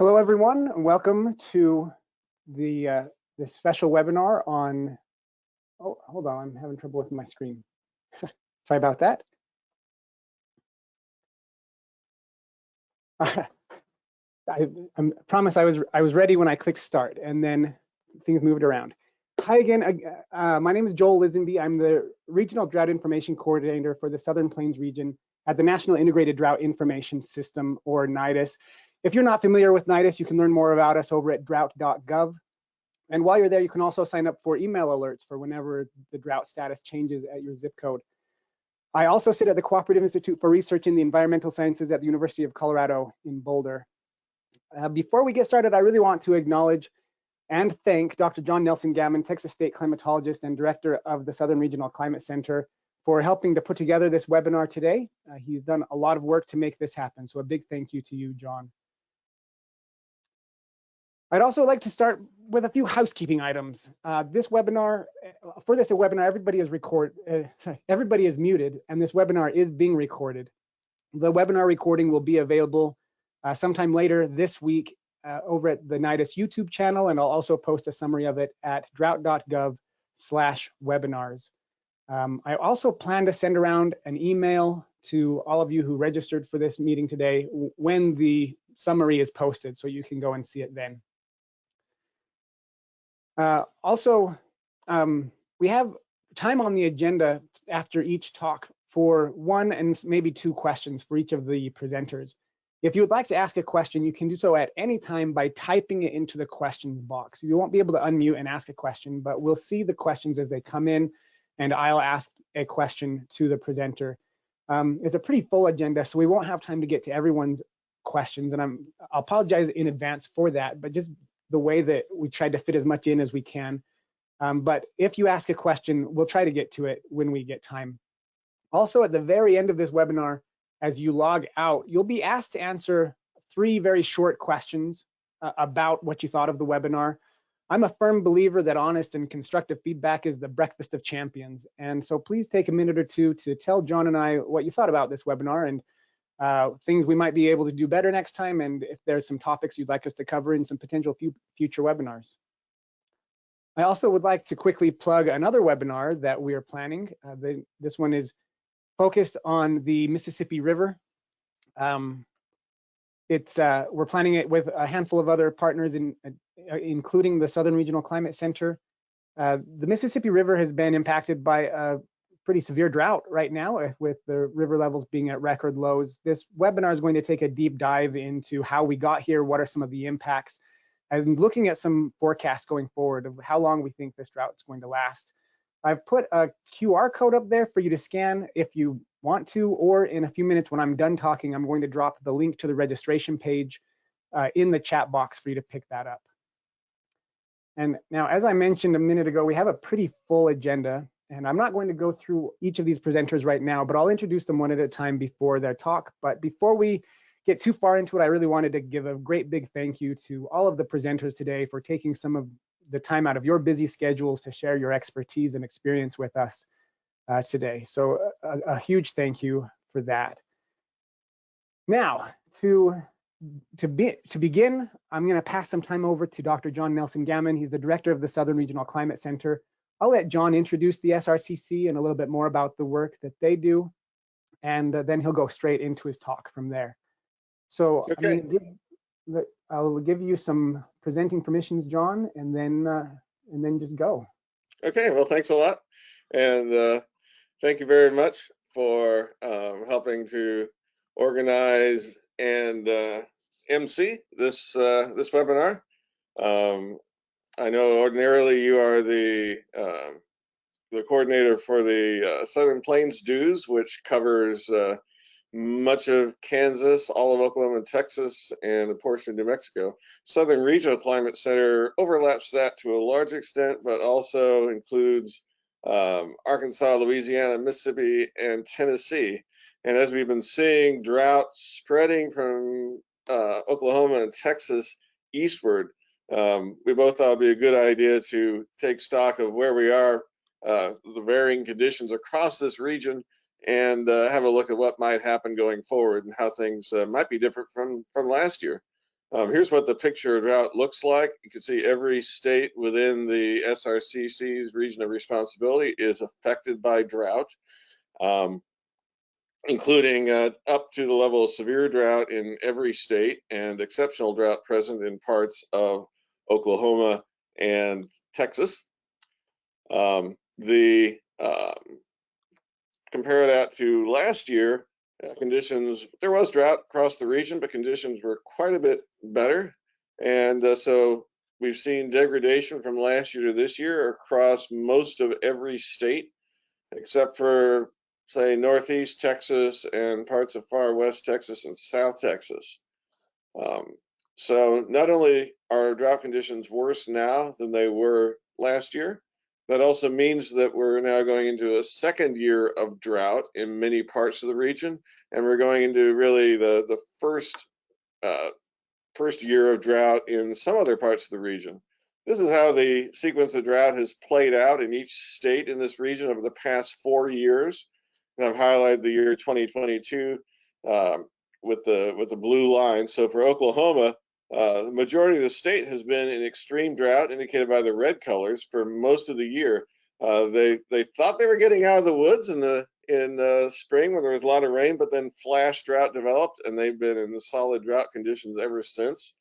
Hello, everyone, and welcome to the this special webinar on. Oh, hold on, I'm having trouble with my screen. Sorry about that. I promise I was ready when I clicked start, and then things moved around. Hi again. My name is Joel Lisenby. I'm the Regional Drought Information Coordinator for the Southern Plains region at the National Integrated Drought Information System, or NIDIS. If you're not familiar with NIDIS, you can learn more about us over at drought.gov. And while you're there, you can also sign up for email alerts for whenever the drought status changes at your zip code. I also sit at the Cooperative Institute for Research in the Environmental Sciences at the University of Colorado in Boulder. Before we get started, I really want to acknowledge and thank Dr. John Nelson Gammon, Texas State climatologist and director of the Southern Regional Climate Center, for helping to put together this webinar today. He's done a lot of work to make this happen, so a big thank you to you, John. I'd also like to start with a few housekeeping items. For this webinar, everybody is muted, and this webinar is being recorded. The webinar recording will be available sometime later this week over at the NIDIS YouTube channel, and I'll also post a summary of it at drought.gov/webinars. I also plan to send around an email to all of you who registered for this meeting today when the summary is posted, so you can go and see it then. We have time on the agenda after each talk for one and maybe two questions for each of the presenters. If you would like to ask a question, you can do so at any time by typing it into the questions box. You won't be able to unmute and ask a question, but we'll see the questions as they come in, and I'll ask a question to the presenter. It's a pretty full agenda, so we won't have time to get to everyone's questions, and I'll apologize in advance for that, but just the way that we tried to fit as much in as we can. But if you ask a question, we'll try to get to it when we get time. Also, at the very end of this webinar, as you log out, you'll be asked to answer 3 very short questions about what you thought of the webinar. I'm a firm believer that honest and constructive feedback is the breakfast of champions. And so please take a minute or two to tell John and I what you thought about this webinar and things we might be able to do better next time, and if there's some topics you'd like us to cover in some potential future webinars. I also would like to quickly plug another webinar that we are planning. This one is focused on the Mississippi River. We're planning it with a handful of other partners, including the Southern Regional Climate Center. The Mississippi River has been impacted by a pretty severe drought right now, with the river levels being at record lows. This webinar is going to take a deep dive into how we got here, what are some of the impacts, and looking at some forecasts going forward of how long we think this drought is going to last. I've put a QR code up there for you to scan if you want to, or in a few minutes when I'm done talking, I'm going to drop the link to the registration page in the chat box for you to pick that up. And now, as I mentioned a minute ago, we have a pretty full agenda, and I'm not going to go through each of these presenters right now, but I'll introduce them one at a time before their talk. But before we get too far into it, I really wanted to give a great big thank you to all of the presenters today for taking some of the time out of your busy schedules to share your expertise and experience with us today. So a huge thank you for that. Now, to begin, I'm going to pass some time over to Dr. John Nelson Gammon. He's the director of the Southern Regional Climate Center. I'll let John introduce the SRCC and a little bit more about the work that they do, and then he'll go straight into his talk from there. So okay. I'll give you some presenting permissions, John, and then just go. Okay, well, thanks a lot, and thank you very much for helping to organize and MC this webinar. I know ordinarily you are the coordinator for the Southern Plains Dues, which covers much of Kansas, all of Oklahoma and Texas, and a portion of New Mexico. Southern Regional Climate Center overlaps that to a large extent, but also includes Arkansas, Louisiana, Mississippi, and Tennessee. And as we've been seeing drought spreading from Oklahoma and Texas eastward, we both thought it'd be a good idea to take stock of where we are, the varying conditions across this region, and have a look at what might happen going forward and how things might be different from last year. Here's what the picture of drought looks like. You can see every state within the SRCC's region of responsibility is affected by drought, including up to the level of severe drought in every state and exceptional drought present in parts of Oklahoma and Texas. Compare that to last year, conditions, there was drought across the region, but conditions were quite a bit better. And so we've seen degradation from last year to this year across most of every state, except for, say, Northeast Texas and parts of far West Texas and South Texas. So not only are drought conditions worse now than they were last year, that also means that we're now going into a second year of drought in many parts of the region, and we're going into really the first year of drought in some other parts of the region. This is how the sequence of drought has played out in each state in this region over the past 4 years. And I've highlighted the year 2022 with the blue line. So for Oklahoma, the majority of the state has been in extreme drought, indicated by the red colors, for most of the year. They thought they were getting out of the woods in the spring when there was a lot of rain, but then flash drought developed, and they've been in the solid drought conditions ever since.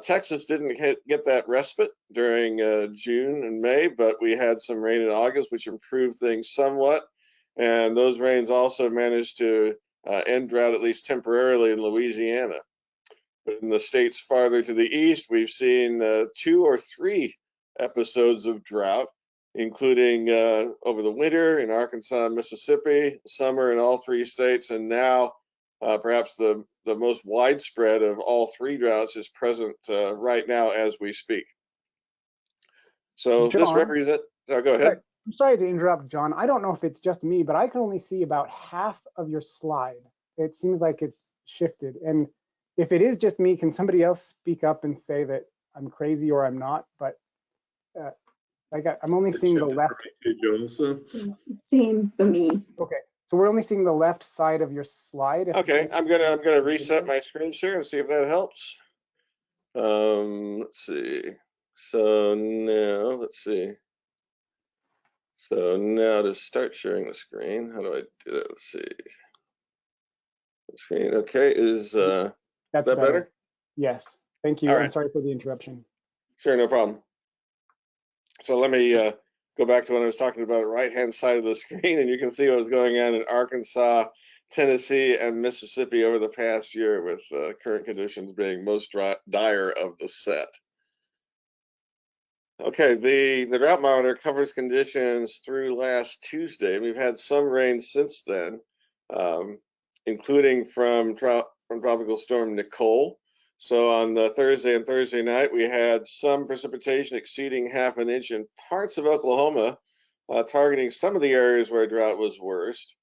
Texas didn't get that respite during June and May, but we had some rain in August, which improved things somewhat. And those rains also managed to end drought, at least temporarily, in Louisiana. But in the states farther to the east, we've seen 2 or 3 episodes of drought, including over the winter in Arkansas and Mississippi, summer in all 3 states, and now perhaps the most widespread of all 3 droughts is present right now as we speak. So John, this represents, go ahead. I'm sorry to interrupt, John. I don't know if it's just me, but I can only see about half of your slide. It seems like it's shifted. And if it is just me, can somebody else speak up and say that I'm crazy or I'm not? But I'm only seeing the left. Same for me. Okay, so we're only seeing the left side of your slide. Okay, I'm gonna reset my screen share and see if that helps. Let's see. So now, let's see. So now to start sharing the screen, how do I do that? Let's see. The screen, okay, is that better? Yes, thank you. All right. I'm sorry for the interruption. Sure, no problem. So let me go back to when I was talking about the right-hand side of the screen, and you can see what was going on in Arkansas, Tennessee, and Mississippi over the past year, with current conditions being most dire of the set. Okay, the drought monitor covers conditions through last Tuesday. We've had some rain since then, including from Tropical Storm Nicole. So on Thursday and Thursday night, we had some precipitation exceeding ½ an inch in parts of Oklahoma, targeting some of the areas where drought was worst,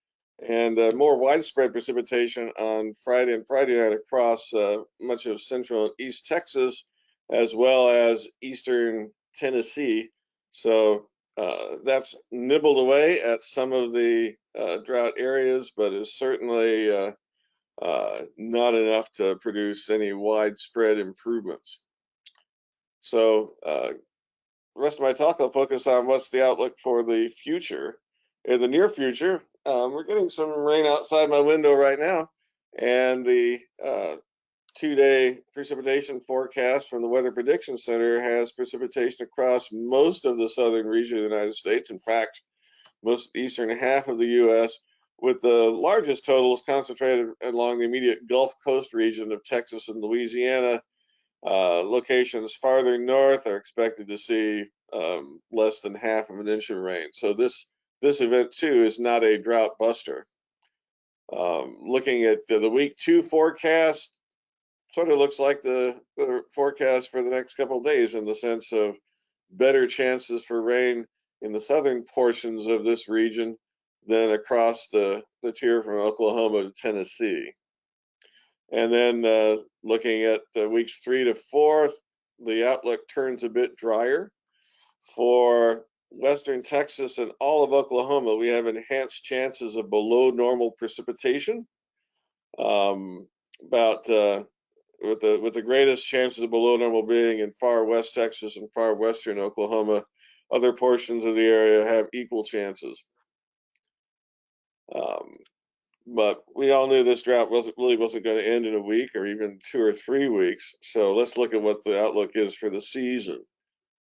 and more widespread precipitation on Friday and Friday night across much of central and east Texas, as well as eastern Tennessee. So that's nibbled away at some of the drought areas, but is certainly not enough to produce any widespread improvements. So the rest of my talk, I'll focus on what's the outlook for the future. In the near future, we're getting some rain outside my window right now, and the 2-day precipitation forecast from the Weather Prediction Center has precipitation across most of the southern region of the United States. In fact, most of the eastern half of the U.S., with the largest totals concentrated along the immediate Gulf Coast region of Texas and Louisiana. Locations farther north are expected to see less than ½ an inch of rain. So this event too is not a drought buster. Looking at the week 2 forecast, sort of looks like the forecast for the next couple of days, in the sense of better chances for rain in the southern portions of this region than across the tier from Oklahoma to Tennessee. And then looking at weeks 3 to 4, the outlook turns a bit drier. For western Texas and all of Oklahoma, we have enhanced chances of below normal precipitation. About with the greatest chances of below normal being in far west Texas and far western Oklahoma. Other portions of the area have equal chances. But we all knew this drought really wasn't going to end in a week or even 2 or 3 weeks. So let's look at what the outlook is for the season.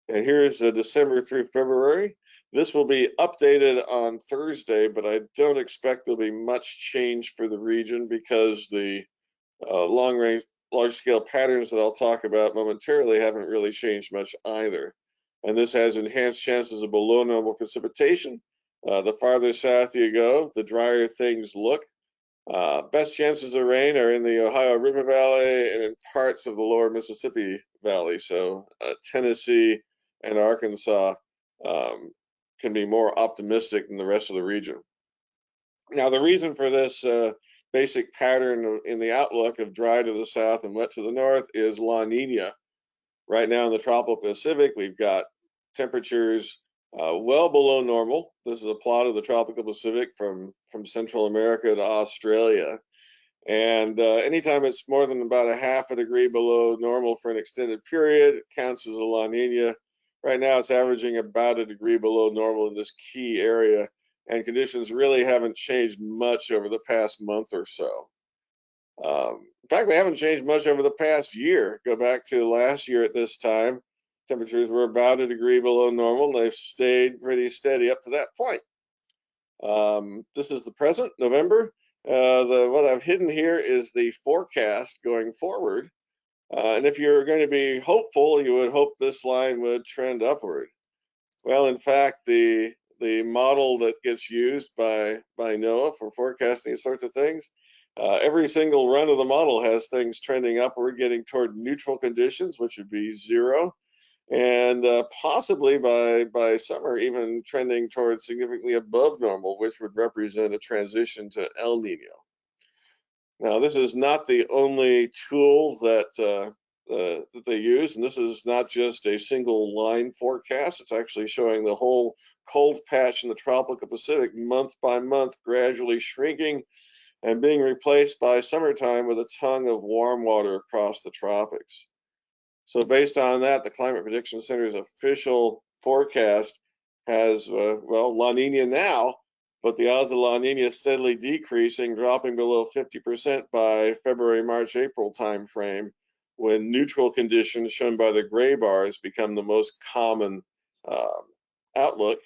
And here's December through February. This will be updated on Thursday, but I don't expect there'll be much change for the region because the long-range, large-scale patterns that I'll talk about momentarily haven't really changed much either. And this has enhanced chances of below normal precipitation. The farther south you go, the drier things look. Best chances of rain are in the Ohio River Valley and in parts of the lower Mississippi Valley. So Tennessee and Arkansas can be more optimistic than the rest of the region. Now, the reason for this basic pattern in the outlook of dry to the south and wet to the north is La Niña. Right now in the tropical Pacific, we've got temperatures well below normal. This is a plot of the tropical Pacific from Central America to Australia. And anytime it's more than about a half a degree below normal for an extended period, it counts as a La Nina. Right now, it's averaging about a degree below normal in this key area, and conditions really haven't changed much over the past month or so. In fact, they haven't changed much over the past year. Go back to last year at this time, temperatures were about a degree below normal, and they've stayed pretty steady up to that point. This is the present, November. What I've hidden here is the forecast going forward. And if you're going to be hopeful, you would hope this line would trend upward. Well, in fact, the model that gets used by NOAA for forecasting these sorts of things, every single run of the model has things trending upward, getting toward neutral conditions, which would be 0. And possibly by summer, even trending towards significantly above normal, which would represent a transition to El Nino. Now, this is not the only tool that they use, and this is not just a single line forecast. It's actually showing the whole cold patch in the tropical Pacific month by month gradually shrinking and being replaced by summertime with a tongue of warm water across the tropics. So based on that, the Climate Prediction Center's official forecast has, well, La Nina now, but the odds of La Nina steadily decreasing, dropping below 50% by February, March, April timeframe, when neutral conditions shown by the gray bars become the most common outlook.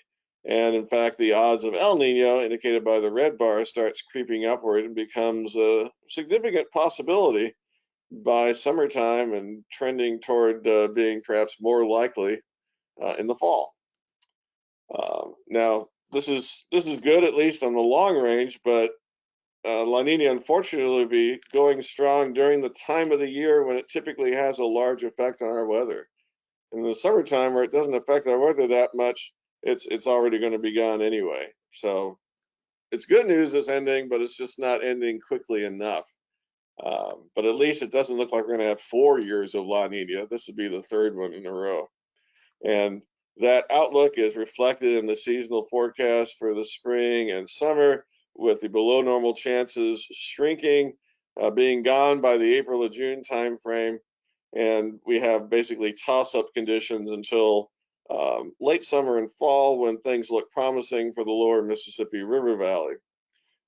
And in fact, the odds of El Nino, indicated by the red bar, starts creeping upward and becomes a significant possibility by summertime and trending toward being perhaps more likely in the fall. Now, this is good, at least on the long range, but La Nina unfortunately will be going strong during the time of the year when it typically has a large effect on our weather. In the summertime, where it doesn't affect our weather that much, it's already going to be gone anyway. So it's good news it's ending, but it's just not ending quickly enough. But at least it doesn't look like we're going to have 4 years of La Nina. This would be the 3rd one in a row. And that outlook is reflected in the seasonal forecast for the spring and summer, with the below normal chances shrinking, being gone by the April or June timeframe. And we have basically toss-up conditions until late summer and fall, when things look promising for the lower Mississippi River Valley.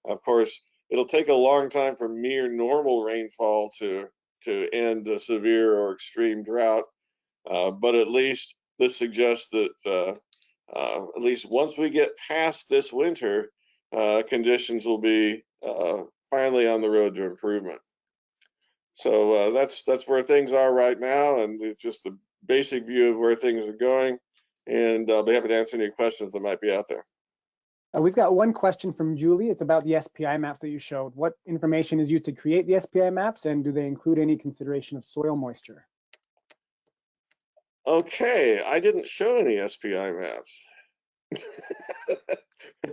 Of course, it'll take a long time for mere normal rainfall to end a severe or extreme drought, but at least this suggests that at least once we get past this winter, conditions will be finally on the road to improvement. So that's where things are right now, and it's just the basic view of where things are going. And I'll be happy to answer any questions that might be out there. We've got one question from Julie. It's about the SPI maps that you showed. What information is used to create the SPI maps, and do they include any consideration of soil moisture? Okay, I didn't show any SPI maps.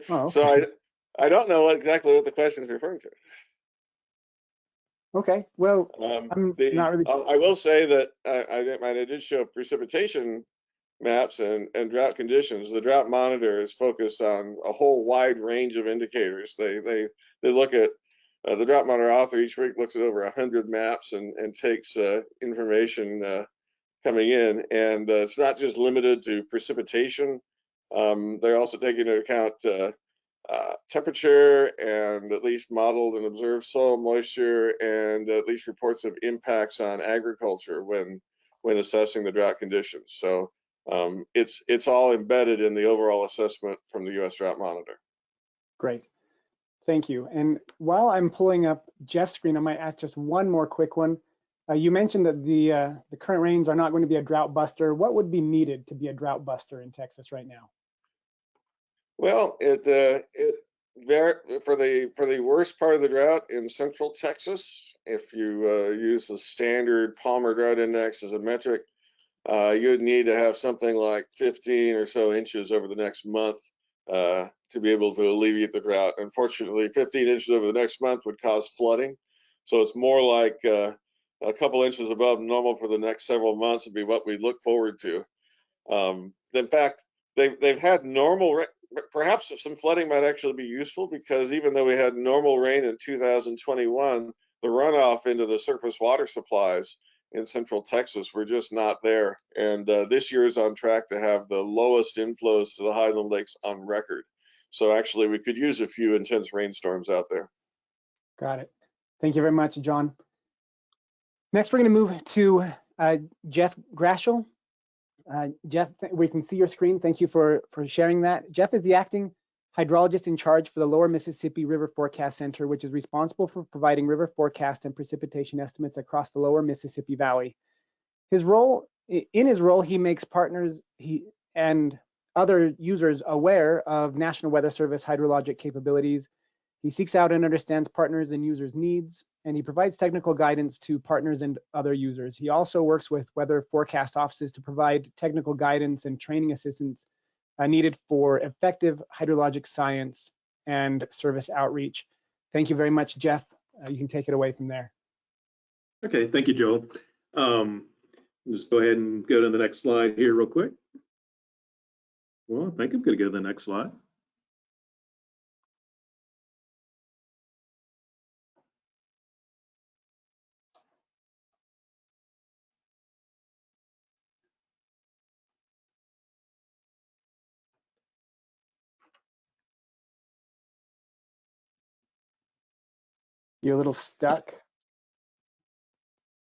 Oh, okay. So I don't know exactly what the question is referring to. Okay, well, I'm not really. I will say that I did show precipitation maps and drought conditions. The drought monitor is focused on a whole wide range of indicators. They look at the Drought Monitor author each week looks at over 100 maps and takes information coming in, and it's not just limited to precipitation. They're also taking into account temperature and at least modeled and observed soil moisture, and at least reports of impacts on agriculture when assessing the drought conditions. So it's all embedded in the overall assessment from the U.S. Drought Monitor. Great. Thank you. And while I'm pulling up Jeff's screen, I might ask just one more quick one. You mentioned that the current rains are not going to be a drought buster. What would be needed to be a drought buster in Texas right now? Well, for the worst part of the drought in central Texas, if you use the standard Palmer Drought Index as a metric, you'd need to have something like 15 or so inches over the next month to be able to alleviate the drought. Unfortunately, 15 inches over the next month would cause flooding. So it's more like a couple inches above normal for the next several months would be what we look forward to. In fact, they've had normal, perhaps some flooding might actually be useful, because even though we had normal rain in 2021, the runoff into the surface water supplies in central Texas were just not there. And this year is on track to have the lowest inflows to the Highland Lakes on record. So actually we could use a few intense rainstorms out there. Got it. Thank you very much, John. Next, we're going to move to Jeff Grashel. Jeff, we can see your screen. Thank you for sharing that. Jeff is the acting hydrologist in charge for the Lower Mississippi River Forecast Center, which is responsible for providing river forecast and precipitation estimates across the Lower Mississippi Valley. In his role, he makes partners and other users aware of National Weather Service hydrologic capabilities. He seeks out and understands partners and users' needs, and he provides technical guidance to partners and other users. He also works with weather forecast offices to provide technical guidance and training assistance needed for effective hydrologic science and service outreach. Thank you very much, Jeff. You can take it away from there. Okay, thank you, Joel. Just go ahead and go to the next slide here real quick. Well, I think I'm going to go to the next slide. You're a little stuck.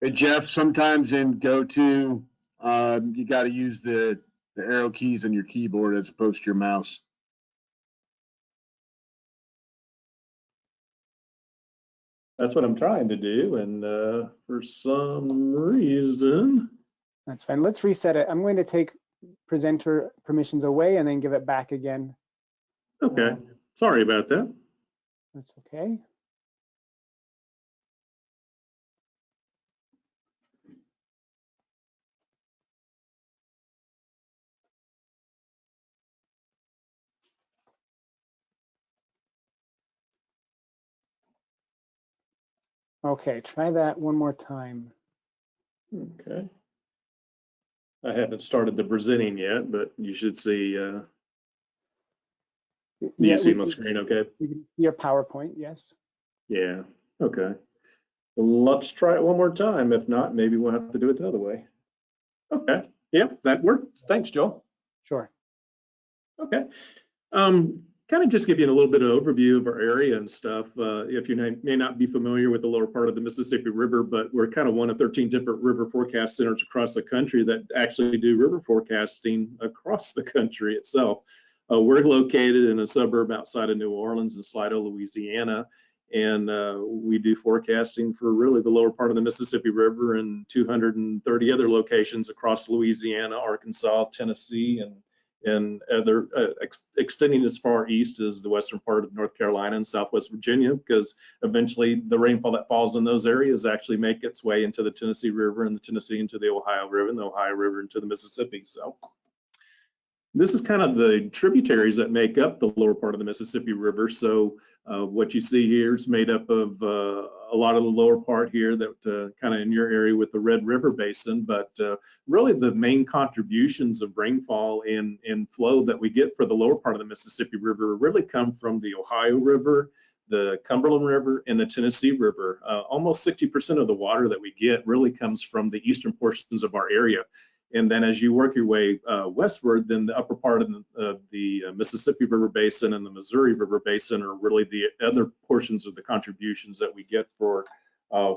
Hey, Jeff, sometimes in GoTo, you got to use the arrow keys on your keyboard as opposed to your mouse. That's what I'm trying to do, and for some reason. That's fine. Let's reset it. I'm going to take presenter permissions away and then give it back again. Okay, sorry about that. That's okay. Okay, try that one more time. Okay. I haven't started the presenting yet, but you should see. Do you see my screen okay? Your PowerPoint, yes. Yeah, okay. Well, let's try it one more time. If not, maybe we'll have to do it another way. Okay, yeah, that worked. Thanks, Joel. Sure. Okay. Kind of just give you a little bit of overview of our area and stuff. If you may not be familiar with the lower part of the Mississippi River, but we're kind of one of 13 different river forecast centers across the country that actually do river forecasting across the country itself. We're located in a suburb outside of New Orleans in Slido, Louisiana, and we do forecasting for really the lower part of the Mississippi River and 230 other locations across Louisiana, Arkansas, Tennessee, and other extending as far east as the western part of North Carolina and Southwest Virginia, because eventually the rainfall that falls in those areas actually make its way into the Tennessee River, and the Tennessee into the Ohio River, and the Ohio River into the Mississippi. So this is kind of the tributaries that make up the lower part of the Mississippi River. So what you see here is made up of a lot of the lower part here that kind of in your area with the Red River Basin, but really the main contributions of rainfall and flow that we get for the lower part of the Mississippi River really come from the Ohio River, the Cumberland River, and the Tennessee River. Almost 60% of the water that we get really comes from the eastern portions of our area. And then as you work your way westward, then the upper part of the Mississippi River Basin and the Missouri River Basin are really the other portions of the contributions that we get for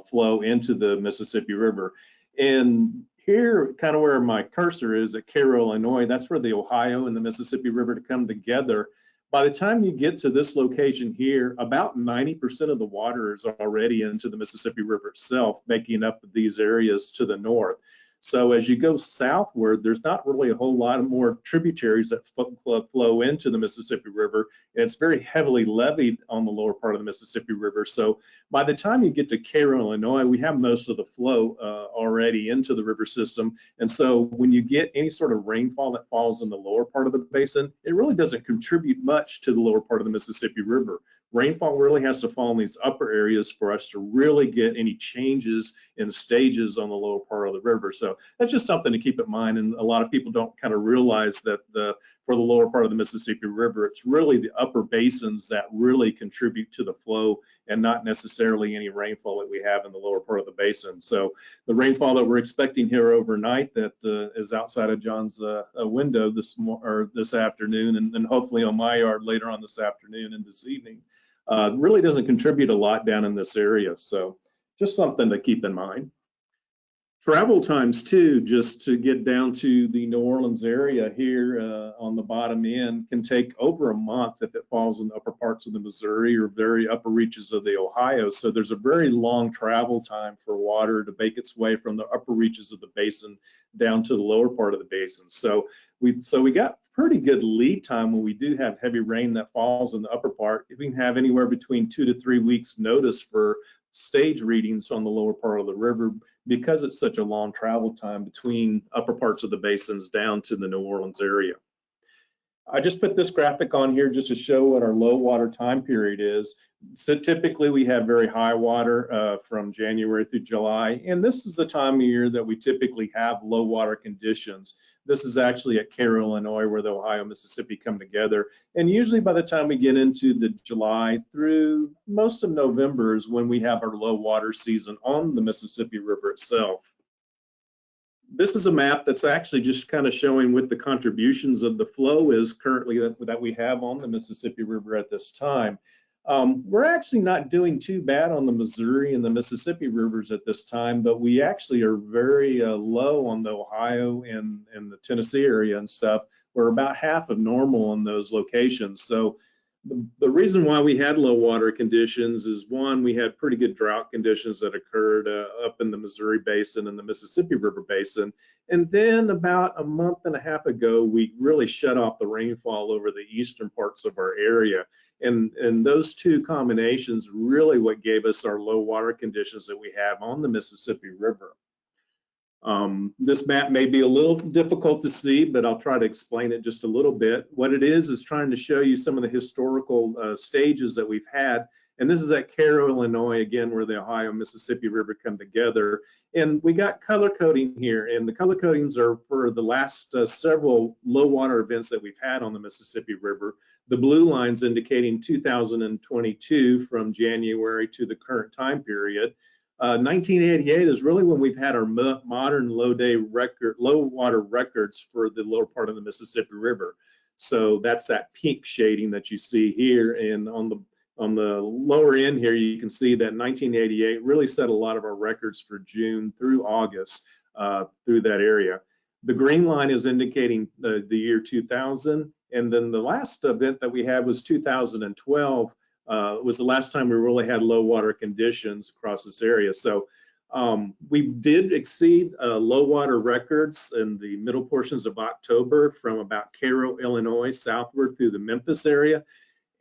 flow into the Mississippi River. And here, kind of where my cursor is at Cairo, Illinois, that's where the Ohio and the Mississippi River come together. By the time you get to this location here, about 90% of the water is already into the Mississippi River itself, making up these areas to the north. So as you go southward, there's not really a whole lot of more tributaries that flow into the Mississippi River. And it's very heavily leveed on the lower part of the Mississippi River. So by the time you get to Cairo, Illinois, we have most of the flow already into the river system. And so when you get any sort of rainfall that falls in the lower part of the basin, it really doesn't contribute much to the lower part of the Mississippi River. Rainfall really has to fall in these upper areas for us to really get any changes in stages on the lower part of the river. So that's just something to keep in mind. And a lot of people don't kind of realize that for the lower part of the Mississippi River, it's really the upper basins that really contribute to the flow and not necessarily any rainfall that we have in the lower part of the basin. So the rainfall that we're expecting here overnight that is outside of John's window this afternoon and hopefully on my yard later on this afternoon and this evening, really doesn't contribute a lot down in this area. So just something to keep in mind. Travel times too, just to get down to the New Orleans area here on the bottom end can take over a month if it falls in the upper parts of the Missouri or very upper reaches of the Ohio. So there's a very long travel time for water to make its way from the upper reaches of the basin down to the lower part of the basin. So we got pretty good lead time when we do have heavy rain that falls in the upper part. We can have anywhere between 2 to 3 weeks notice for stage readings on the lower part of the river because it's such a long travel time between upper parts of the basins down to the New Orleans area. I just put this graphic on here just to show what our low water time period is. So typically we have very high water from January through July, and this is the time of year that we typically have low water conditions. This is actually at Cairo, Illinois, where the Ohio, Mississippi come together. And usually by the time we get into the July through most of November is when we have our low water season on the Mississippi River itself. This is a map that's actually just kind of showing what the contributions of the flow is currently that we have on the Mississippi River at this time. We're actually not doing too bad on the Missouri and the Mississippi rivers at this time, but we actually are very low on the Ohio and the Tennessee area and stuff. We're about half of normal in those locations. So the reason why we had low water conditions is, one, we had pretty good drought conditions that occurred up in the Missouri Basin and the Mississippi River Basin. And then about a month and a half ago, we really shut off the rainfall over the eastern parts of our area. And those two combinations really what gave us our low water conditions that we have on the Mississippi River. This map may be a little difficult to see, but I'll try to explain it just a little bit. What it is trying to show you some of the historical stages that we've had. And this is at Cairo, Illinois, again, where the Ohio and Mississippi River come together. And we got color coding here, and the color codings are for the last several low water events that we've had on the Mississippi River. The blue line's indicating 2022 from January to the current time period. 1988 is really when we've had our modern low water records for the lower part of the Mississippi River. So that's that pink shading that you see here, and on the lower end here, you can see that 1988 really set a lot of our records for June through August through that area. The green line is indicating the year 2000, and then the last event that we had was 2012. Was the last time we really had low water conditions across this area. So we did exceed low water records in the middle portions of October from about Cairo, Illinois, southward through the Memphis area.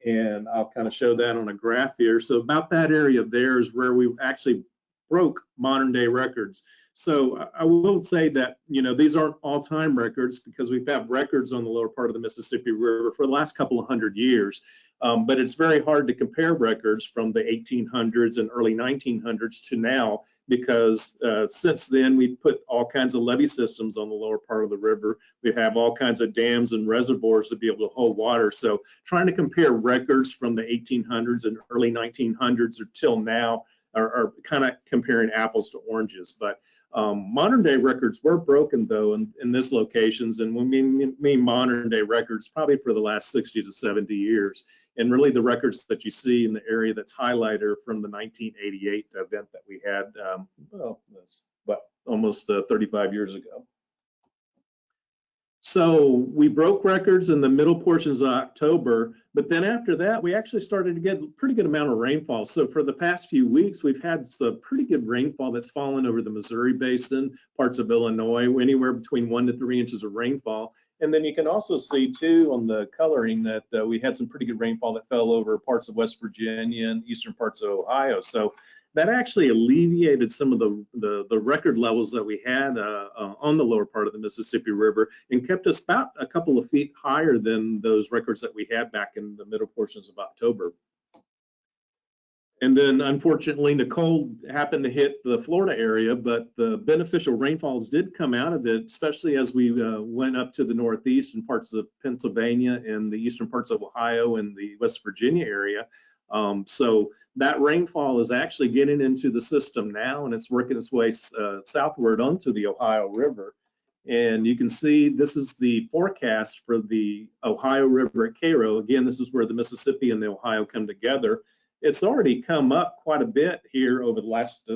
And I'll kind of show that on a graph here. So about that area there is where we actually broke modern day records. So I will say that, you know, these aren't all-time records because we've had records on the lower part of the Mississippi River for the last couple of hundred years. But it's very hard to compare records from the 1800s and early 1900s to now, because since then we've put all kinds of levee systems on the lower part of the river. We have all kinds of dams and reservoirs to be able to hold water. So trying to compare records from the 1800s and early 1900s or till now are kind of comparing apples to oranges. But modern day records were broken though in this locations, and when we mean modern day records, probably for the last 60 to 70 years. And really the records that you see in the area that's highlighted are from the 1988 event that we had, well, that's what, almost 35 years ago. So we broke records in the middle portions of October, but then after that, we actually started to get a pretty good amount of rainfall. So for the past few weeks, we've had some pretty good rainfall that's fallen over the Missouri Basin, parts of Illinois, anywhere between 1 to 3 inches of rainfall. And then you can also see too on the coloring that we had some pretty good rainfall that fell over parts of West Virginia and eastern parts of Ohio. So that actually alleviated some of the record levels that we had on the lower part of the Mississippi River, and kept us about a couple of feet higher than those records that we had back in the middle portions of October. And then unfortunately, Nicole happened to hit the Florida area, but the beneficial rainfalls did come out of it, especially as we went up to the northeast and parts of Pennsylvania and the eastern parts of Ohio and the West Virginia area. So that rainfall is actually getting into the system now, and it's working its way southward onto the Ohio River. And you can see this is the forecast for the Ohio River at Cairo. Again, this is where the Mississippi and the Ohio come together. It's already come up quite a bit here over the last,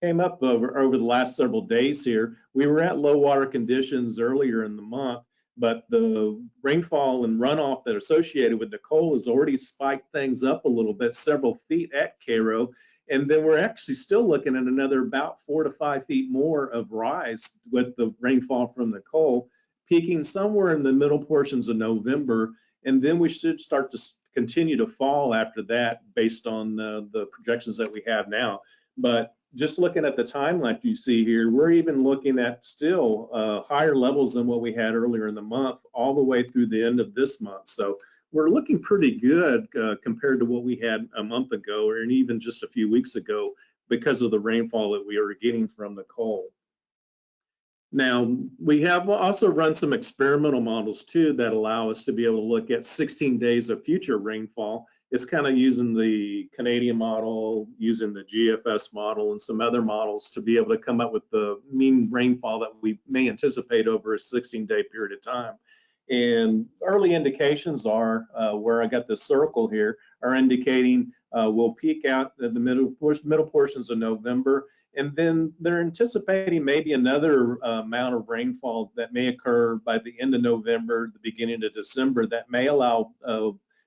came up over the last several days here. We were at low water conditions earlier in the month, but the rainfall and runoff that are associated with Nicole has already spiked things up a little bit, several feet at Cairo. And then we're actually still looking at another about 4 to 5 feet more of rise with the rainfall from Nicole, peaking somewhere in the middle portions of November. And then we should start to continue to fall after that based on the projections that we have now. But just looking at the timeline you see here, we're even looking at still higher levels than what we had earlier in the month, all the way through the end of this month. So we're looking pretty good compared to what we had a month ago, or even just a few weeks ago, because of the rainfall that we are getting from Nicole. Now, we have also run some experimental models too that allow us to be able to look at 16 days of future rainfall. It's kind of using the Canadian model, using the GFS model, and some other models to be able to come up with the mean rainfall that we may anticipate over a 16-day period of time. And early indications are, where I got this circle here, are indicating we'll peak out at the middle portions of November. And then they're anticipating maybe another amount of rainfall that may occur by the end of November, the beginning of December, that may allow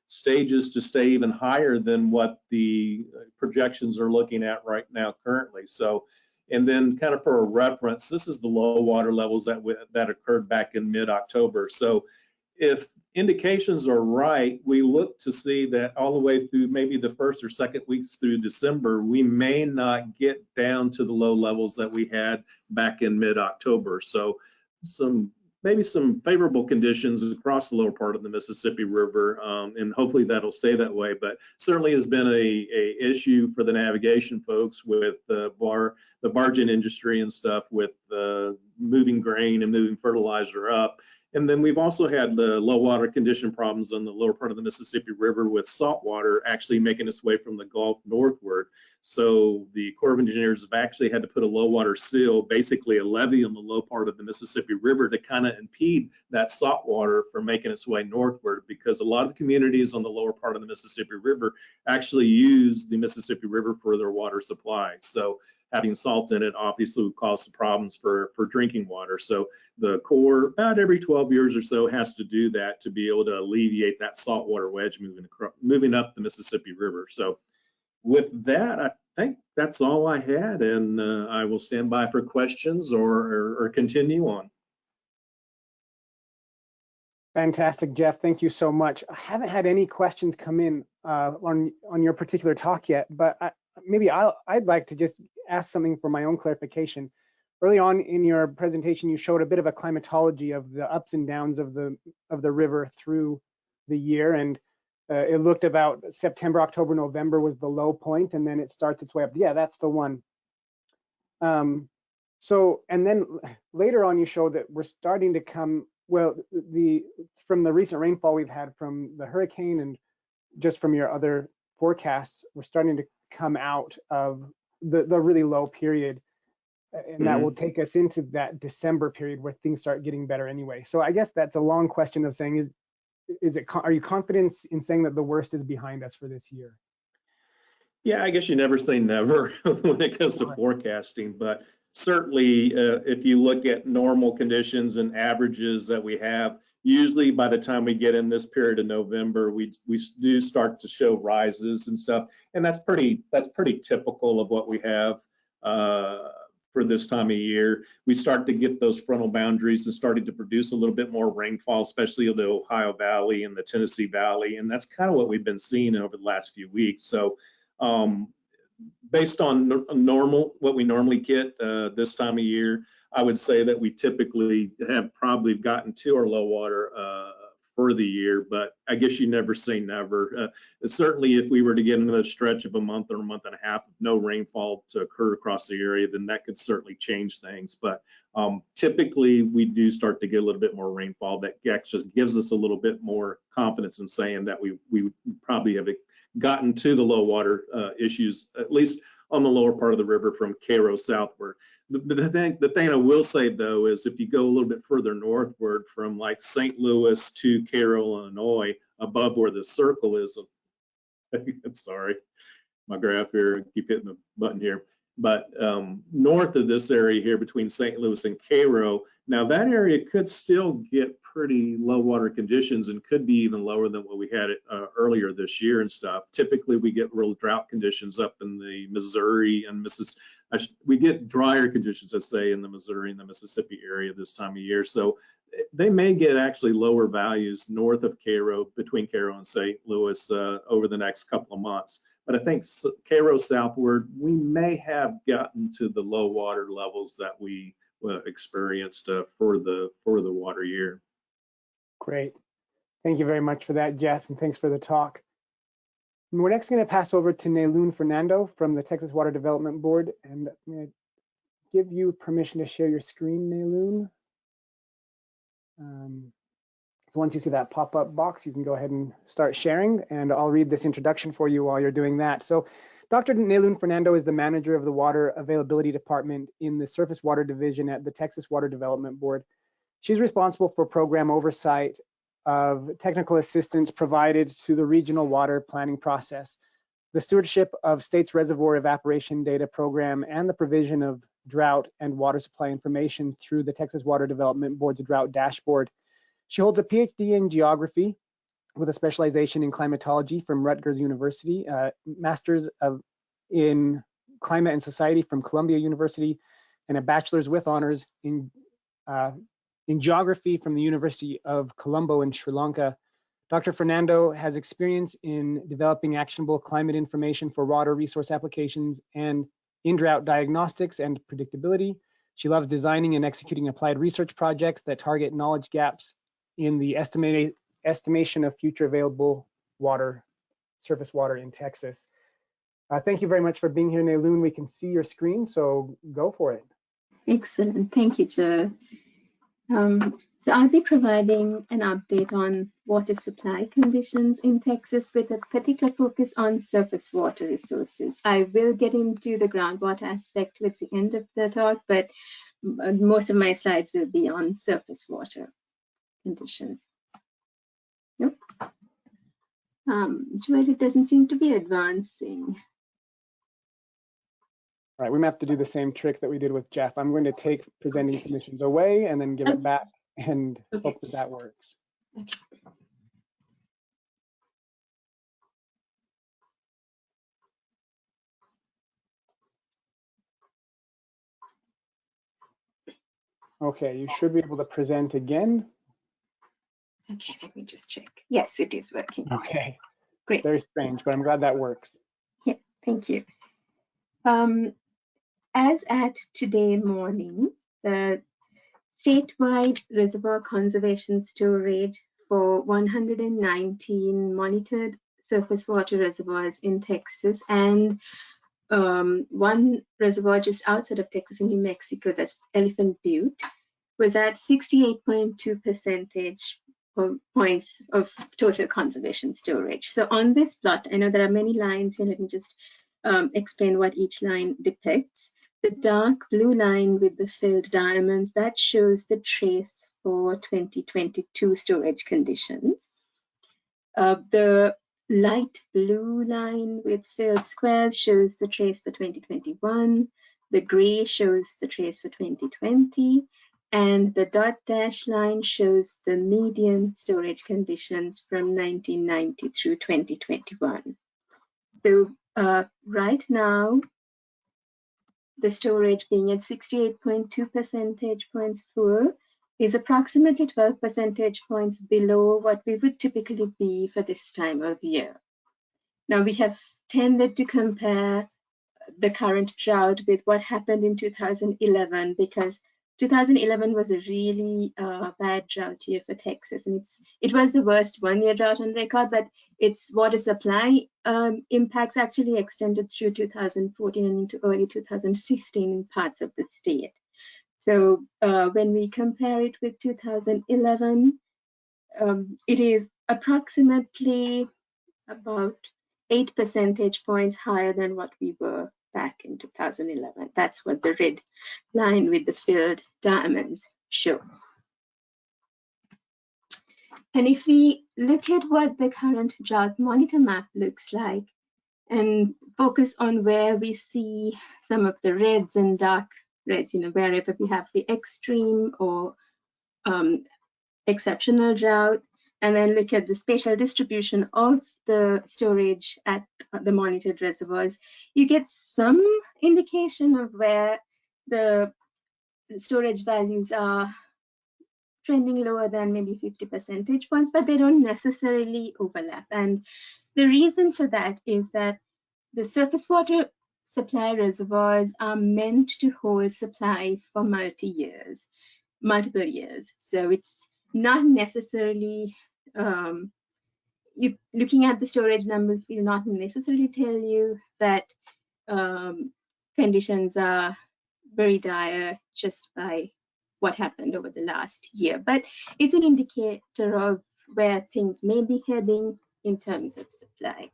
stages to stay even higher than what the projections are looking at right now currently. So, and then kind of for a reference, this is the low water levels that occurred back in mid-October. So if indications are right, we look to see that all the way through maybe the first or second weeks through December, we may not get down to the low levels that we had back in mid-October. So maybe some favorable conditions across the lower part of the Mississippi River, and hopefully that'll stay that way. But certainly has been a issue for the navigation folks with the barging industry and stuff, with moving grain and moving fertilizer up. And then we've also had the low water condition problems on the lower part of the Mississippi River, with salt water actually making its way from the Gulf northward. So the Corps of Engineers have actually had to put a low water seal, basically a levee on the low part of the Mississippi River, to kind of impede that salt water from making its way northward, because a lot of the communities on the lower part of the Mississippi River actually use the Mississippi River for their water supply. So having salt in it obviously would cause some problems for drinking water. So the Corps, about every 12 years or so, has to do that to be able to alleviate that saltwater wedge moving up the Mississippi River. So with that, I think that's all I had, and I will stand by for questions or continue on. Fantastic, Jeff. Thank you so much. I haven't had any questions come in on your particular talk yet, but I'd like to just ask something for my own clarification. Early on in your presentation, you showed a bit of a climatology of the ups and downs of the river through the year, and it looked about September, October, November was the low point, and then it starts its way up. Yeah, that's the one. So, and then later on, you show that we're starting to come, well, from the recent rainfall we've had from the hurricane and just from your other forecasts, we're starting to come out of the really low period. And that will take us into that December period where things start getting better anyway. So I guess that's a long question of saying, are you confident in saying that the worst is behind us for this year? Yeah, I guess you never say never when it comes to forecasting, but certainly if you look at normal conditions and averages that we have, usually by the time we get in this period of November, we do start to show rises and stuff, and that's pretty typical of what we have for this time of year. We start to get those frontal boundaries and starting to produce a little bit more rainfall, especially in the Ohio Valley and the Tennessee Valley, and that's kind of what we've been seeing over the last few weeks. So based on what we normally get this time of year, I would say that we typically have probably gotten to our low water for the year, but I guess you never say never. Certainly if we were to get into a stretch of a month or a month and a half of no rainfall to occur across the area, then that could certainly change things. But typically we do start to get a little bit more rainfall. That actually gives us a little bit more confidence in saying that we probably have gotten to the low water issues, at least on the lower part of the river from Cairo southward. The thing I will say though is if you go a little bit further northward from like St. Louis to Cairo, Illinois, above where the circle is, I'm sorry, my graph here, I keep hitting the button here, but north of this area here between St. Louis and Cairo, now that area could still get pretty low water conditions and could be even lower than what we had earlier this year and stuff. Typically we get real drought conditions up in the Missouri and we get drier conditions, let's say, in the Missouri and the Mississippi area this time of year. So they may get actually lower values north of Cairo, between Cairo and St. Louis over the next couple of months. But I think Cairo southward, we may have gotten to the low water levels that we experienced for the water year. Great. Thank you very much for that, Jeff, and thanks for the talk. And we're next going to pass over to Niña Fernando from the Texas Water Development Board, and I'm going to give you permission to share your screen, Niña. So once you see that pop-up box, you can go ahead and start sharing, and I'll read this introduction for you while you're doing that. So Dr. Niña Fernando is the manager of the Water Availability Department in the Surface Water Division at the Texas Water Development Board. She's responsible for program oversight of technical assistance provided to the regional water planning process, the stewardship of state's reservoir evaporation data program, and the provision of drought and water supply information through the Texas Water Development Board's drought dashboard. She holds a PhD in geography with a specialization in climatology from Rutgers University, master's in climate and society from Columbia University, and a bachelor's with honors in geography from the University of Colombo in Sri Lanka. Dr. Fernando has experience in developing actionable climate information for water resource applications and in drought diagnostics and predictability. She loves designing and executing applied research projects that target knowledge gaps in the estimation of future available water, surface water in Texas. Thank you very much for being here, Niña. We can see your screen, so go for it. Excellent. Thank you, Joe. So I'll be providing an update on water supply conditions in Texas with a particular focus on surface water resources. I will get into the groundwater aspect towards the end of the talk, but most of my slides will be on surface water conditions. Nope. Joel, it doesn't seem to be advancing. All right, we may have to do the same trick that we did with Jeff. I'm going to take presenting conditions away and then give it back and hope that that works. Okay. Okay, you should be able to present again. Okay, let me just check. Yes, it is working. Okay, Great. very strange, but I'm glad that works. Yeah, thank you. As at today morning, the statewide reservoir conservation storage for 119 monitored surface water reservoirs in Texas, and one reservoir just outside of Texas in New Mexico, that's Elephant Butte, was at 68.2 percentage points of total conservation storage. So on this plot, I know there are many lines here. Let me just explain what each line depicts. The dark blue line with the filled diamonds, that shows the trace for 2022 storage conditions. The light blue line with filled squares shows the trace for 2021. The gray shows the trace for 2020. And the dot dash line shows the median storage conditions from 1990 through 2021. So right now, the storage being at 68.2 percentage points full is approximately 12 percentage points below what we would typically be for this time of year. Now, we have tended to compare the current drought with what happened in 2011, because 2011 was a really bad drought year for Texas, and it was the worst one-year drought on record, but its water supply impacts actually extended through 2014 and into early 2015 in parts of the state. So when we compare it with 2011, it is approximately about 8 percentage points higher than what we were back in 2011. That's what the red line with the filled diamonds show. And if we look at what the current drought monitor map looks like and focus on where we see some of the reds and dark reds, wherever we have the extreme or exceptional drought, and then look at the spatial distribution of the storage at the monitored reservoirs, you get some indication of where the storage values are trending lower than maybe 50 percentage points, but they don't necessarily overlap. And the reason for that is that the surface water supply reservoirs are meant to hold supply for multiple years. So it's not necessarily looking at the storage numbers will not necessarily tell you that conditions are very dire just by what happened over the last year, but it's an indicator of where things may be heading in terms of supply.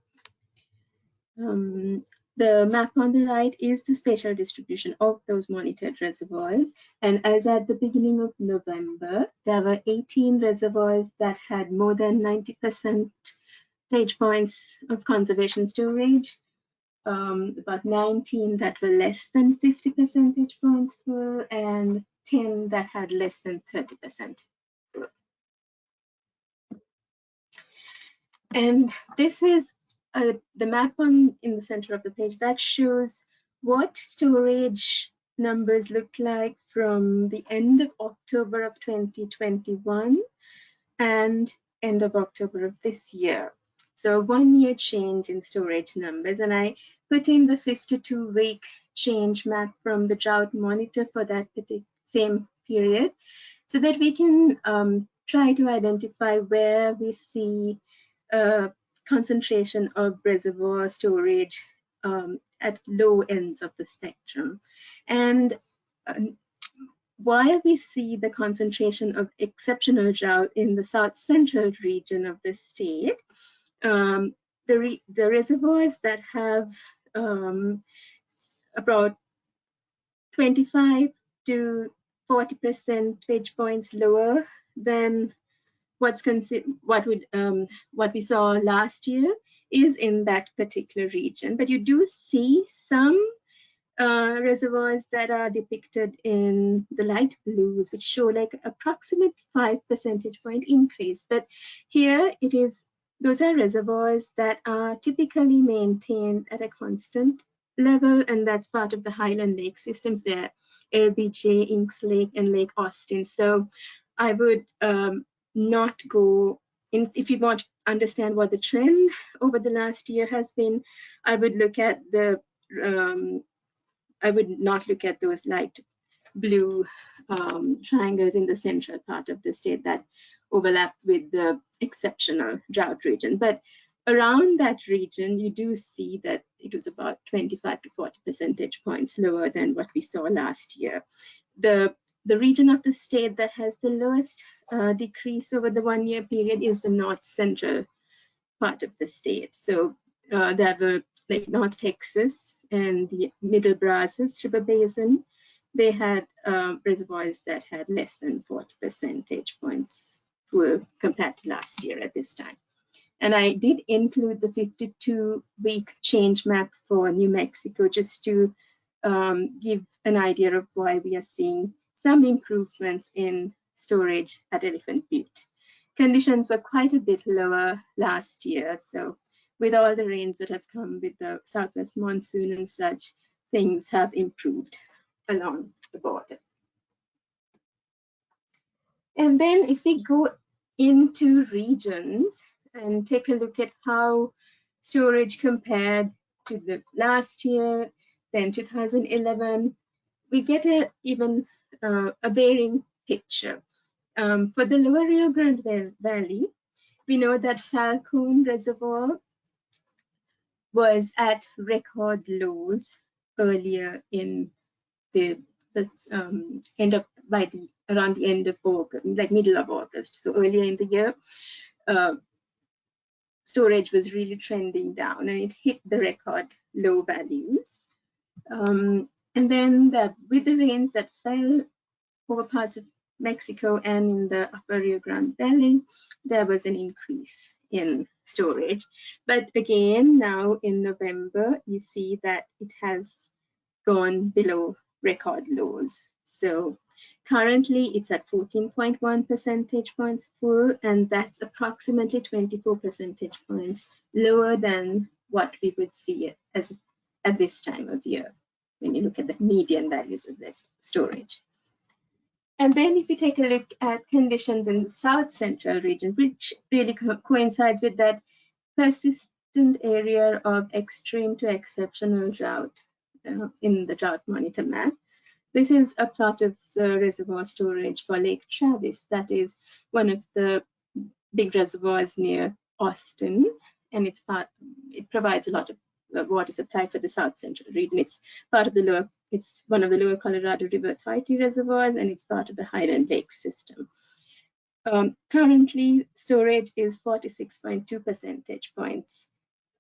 The map on the right is the spatial distribution of those monitored reservoirs. And as at the beginning of November, there were 18 reservoirs that had more than 90 percentage points of conservation storage, about 19 that were less than 50 percentage points full, and 10 that had less than 30%. And this is the map in the center of the page that shows what storage numbers look like from the end of October of 2021 and end of October of this year. So 1 year change in storage numbers, and I put in the 52-week change map from the drought monitor for that same period, so that we can try to identify where we see concentration of reservoir storage at low ends of the spectrum. And while we see the concentration of exceptional drought in the south central region of the state, the reservoirs that have about 25 to 40 percentage points lower than what we saw last year is in that particular region. But you do see some reservoirs that are depicted in the light blues, which show like approximately 5 percentage point increase. But here it is, those are reservoirs that are typically maintained at a constant level, and that's part of the Highland Lake systems there, LBJ, Inks Lake, and Lake Austin. So I would not go in. If you want to understand what the trend over the last year has been, I would look at the I would not look at those light blue triangles in the central part of the state that overlap with the exceptional drought region. But around that region, you do see that it was about 25 to 40 percentage points lower than what we saw last year. The region of the state that has the lowest decrease over the 1 year period is the north central part of the state. So there were like North Texas and the Middle Brazos River Basin. They had reservoirs that had less than 40 percentage points full compared to last year at this time. And I did include the 52-week change map for New Mexico just to give an idea of why we are seeing some improvements in storage at Elephant Butte. Conditions were quite a bit lower last year, so with all the rains that have come with the southwest monsoon and such, things have improved along the border. And then if we go into regions and take a look at how storage compared to the last year, then 2011, we get a varying picture. For the lower Rio Grande Valley, we know that Falcone Reservoir was at record lows earlier in the around the end of August, like middle of August. So earlier in the year, storage was really trending down and it hit the record low values. And then with the rains that fell over parts of Mexico and in the upper Rio Grande Valley, there was an increase in storage. But again, now in November, you see that it has gone below record lows. So currently it's at 14.1 percentage points full, and that's approximately 24 percentage points lower than what we would see at this time of year when you look at the median values of this storage. And then if you take a look at conditions in the south central region, which really coincides with that persistent area of extreme to exceptional drought in the drought monitor map. This is a plot of the reservoir storage for Lake Travis. That is one of the big reservoirs near Austin, and it provides a lot of water supply for the south central region. It's one of the lower Colorado River Authority reservoirs, and it's part of the Highland Lake system. Currently, storage is 46.2 percentage points,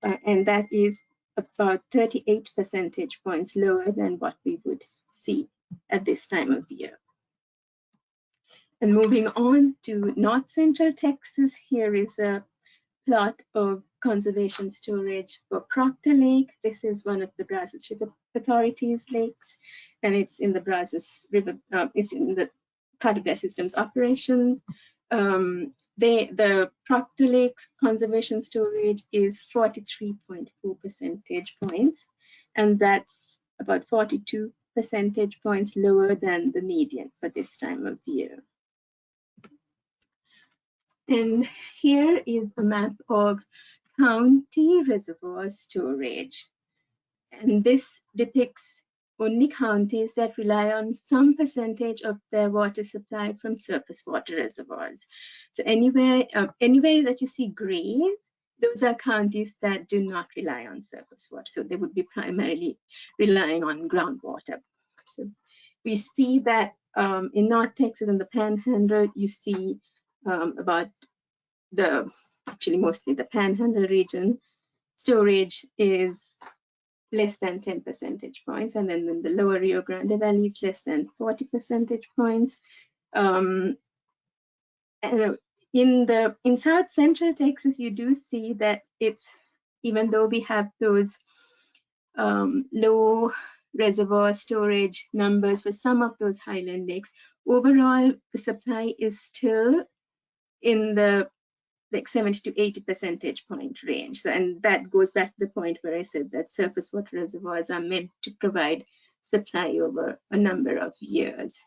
and that is about 38 percentage points lower than what we would see at this time of year. And moving on to north central Texas, here is a plot of conservation storage for Proctor Lake. This is one of the Brazos River Authority's lakes, and it's in the Brazos River, it's in the part of their system's operations. The Proctor Lake's conservation storage is 43.4 percentage points, and that's about 42 percentage points lower than the median for this time of year. And here is a map of county reservoir storage. And this depicts only counties that rely on some percentage of their water supply from surface water reservoirs. So anywhere that you see grays, those are counties that do not rely on surface water. So they would be primarily relying on groundwater. So we see that in North Texas and the Panhandle, you see about mostly the Panhandle region, storage is less than 10 percentage points, and then in the lower Rio Grande Valley, it's less than 40 percentage points. And in South Central Texas, you do see that it's, even though we have those low reservoir storage numbers for some of those highland lakes, overall the supply is still in the like 70 to 80 percentage point range. So, and that goes back to the point where I said that surface water reservoirs are meant to provide supply over a number of years.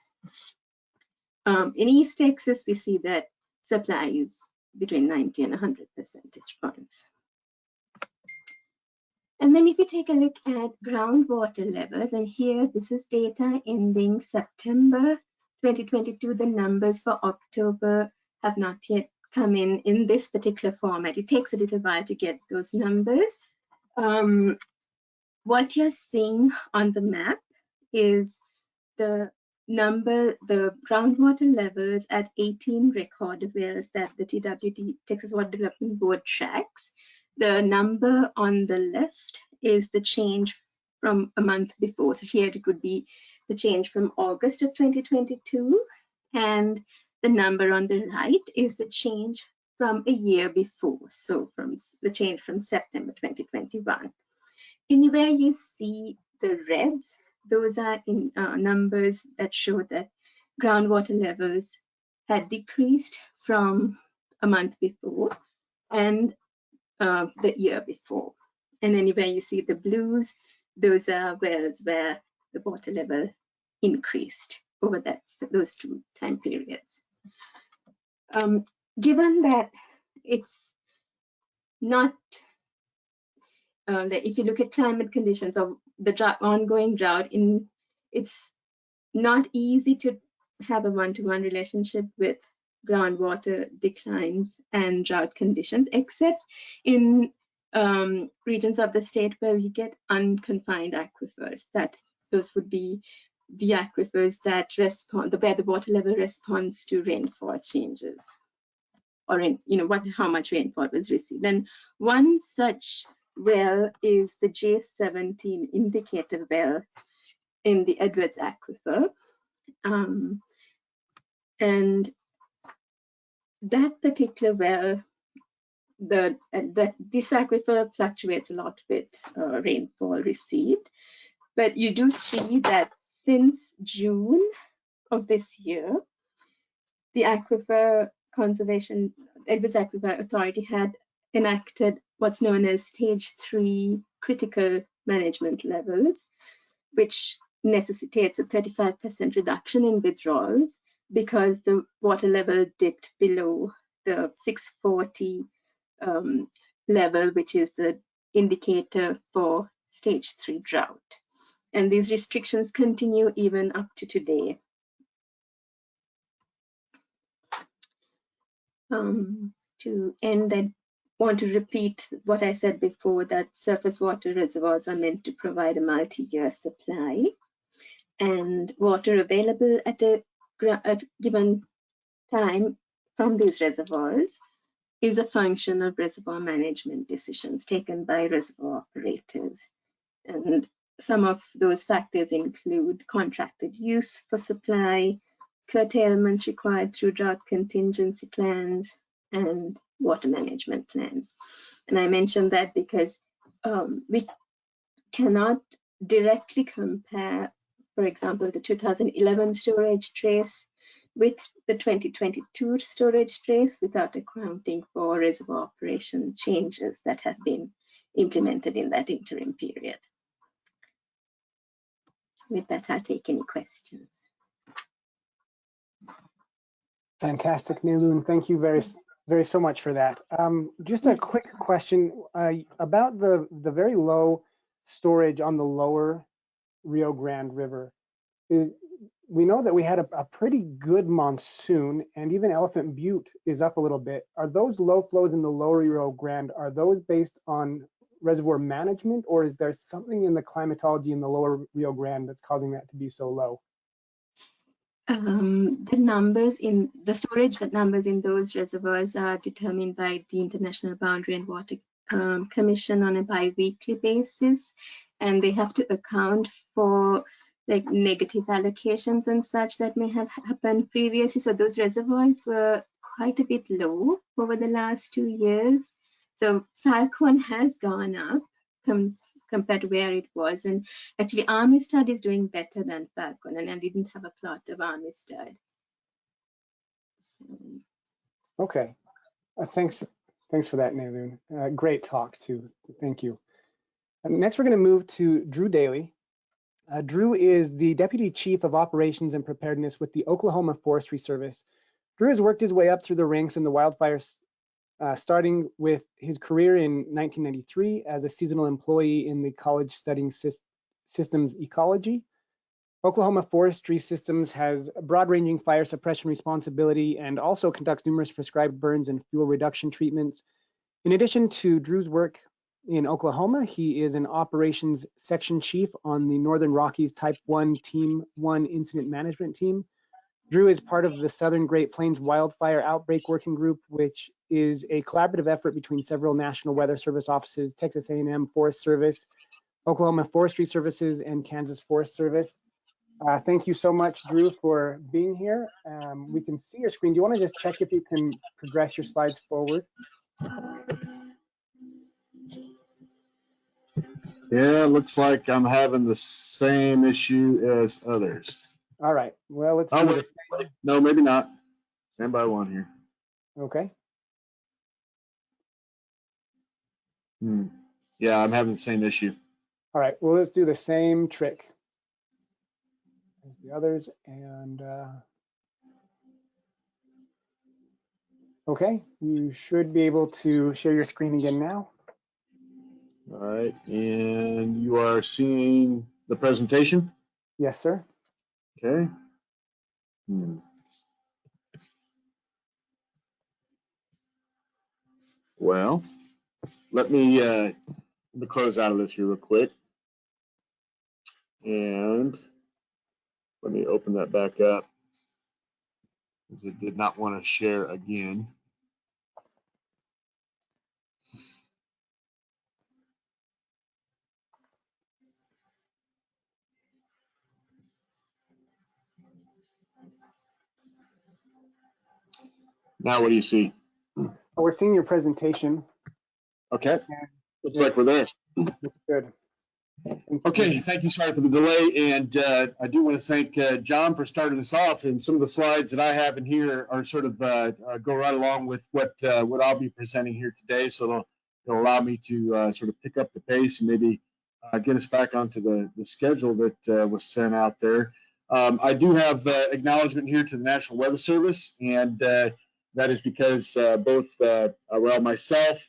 In East Texas, we see that supply is between 90 and 100 percentage points. And then if you take a look at groundwater levels, and here this is data ending September 2022, the numbers for October have not yet come in this particular format. It takes a little while to get those numbers. What you're seeing on the map is the groundwater levels at 18 record wells that the TWD, Texas Water Development Board, tracks. The number on the left is the change from a month before. So here it would be the change from August of 2022. And the number on the right is the change from a year before. So from the change from September 2021. Anywhere you see the reds, those are in numbers that show that groundwater levels had decreased from a month before and the year before. And anywhere you see the blues, those are wells where the water level increased over those two time periods. Given that it's not that if you look at climate conditions of the ongoing drought, it's not easy to have a one-to-one relationship with groundwater declines and drought conditions, except in regions of the state where we get unconfined aquifers. Those would be the aquifers that respond, where the water level responds to rainfall changes, or how much rainfall was received. And one such well is the J17 indicator well in the Edwards Aquifer. And that particular well, this aquifer fluctuates a lot with rainfall received. But you do see that since June of this year, the Aquifer Conservation, Edwards Aquifer Authority had enacted what's known as Stage 3 critical management levels, which necessitates a 35% reduction in withdrawals because the water level dipped below the 640 level, which is the indicator for Stage 3 drought. And these restrictions continue even up to today. To end, I want to repeat what I said before, that surface water reservoirs are meant to provide a multi-year supply, and water available at a given time from these reservoirs is a function of reservoir management decisions taken by reservoir operators. And some of those factors include contracted use for supply, curtailments required through drought contingency plans, and water management plans. And I mentioned that because we cannot directly compare, for example, the 2011 storage trace with the 2022 storage trace without accounting for reservoir operation changes that have been implemented in that interim period. With that, I'll take any questions. Fantastic, Niloon. Thank you very so much for that. Just a quick question about the very low storage on the lower Rio Grande River. We know that we had a pretty good monsoon, and even Elephant Butte is up a little bit. Are those low flows in the lower Rio Grande, are those based on reservoir management, or is there something in the climatology in the lower Rio Grande that's causing that to be so low? The numbers in the storage numbers in those reservoirs are determined by the International Boundary and Water Commission on a bi-weekly basis, and they have to account for like negative allocations and such that may have happened previously. So those reservoirs were quite a bit low over the last 2 years. So Falcon has gone up compared to where it was, and actually Armistad is doing better than Falcon, and I didn't have a plot of Armistad. So. Okay, thanks for that, Niloon. Great talk too, thank you. Next we're going to move to Drew Daly. Drew is the Deputy Chief of Operations and Preparedness with the Oklahoma Forestry Service. Drew has worked his way up through the ranks in the Wildfire starting with his career in 1993 as a seasonal employee in the college studying systems ecology. Oklahoma Forestry Systems has a broad-ranging fire suppression responsibility and also conducts numerous prescribed burns and fuel reduction treatments. In addition to Drew's work in Oklahoma, he is an operations section chief on the Northern Rockies Type 1 Team 1 Incident Management Team. Drew is part of the Southern Great Plains Wildfire Outbreak Working Group, which is a collaborative effort between several National Weather Service offices, Texas A&M Forest Service, Oklahoma Forestry Services, and Kansas Forest Service. Thank you so much, Drew, for being here. We can see your screen. Do you want to just check if you can progress your slides forward? Yeah, looks like I'm having the same issue as others. All right. Well, let's Oh, do wait, this. no, maybe not. Stand by one here. Okay. Yeah, I'm having the same issue. All right. Well, let's do the same trick as the others. And okay, you should be able to share your screen again now. All right, and you are seeing the presentation? Yes, sir. Okay. Well, let me close out of this here real quick. And let me open that back up, because it did not want to share again. Now what do you see? Oh, we're seeing your presentation. Okay, looks like we're there. That's good. Okay, thank you. Sorry for the delay, and I do want to thank John for starting us off. And some of the slides that I have in here are sort of go right along with what I'll be presenting here today. So it'll allow me to sort of pick up the pace and maybe get us back onto the schedule that was sent out there. I do have acknowledgement here to the National Weather Service, and that is because both myself,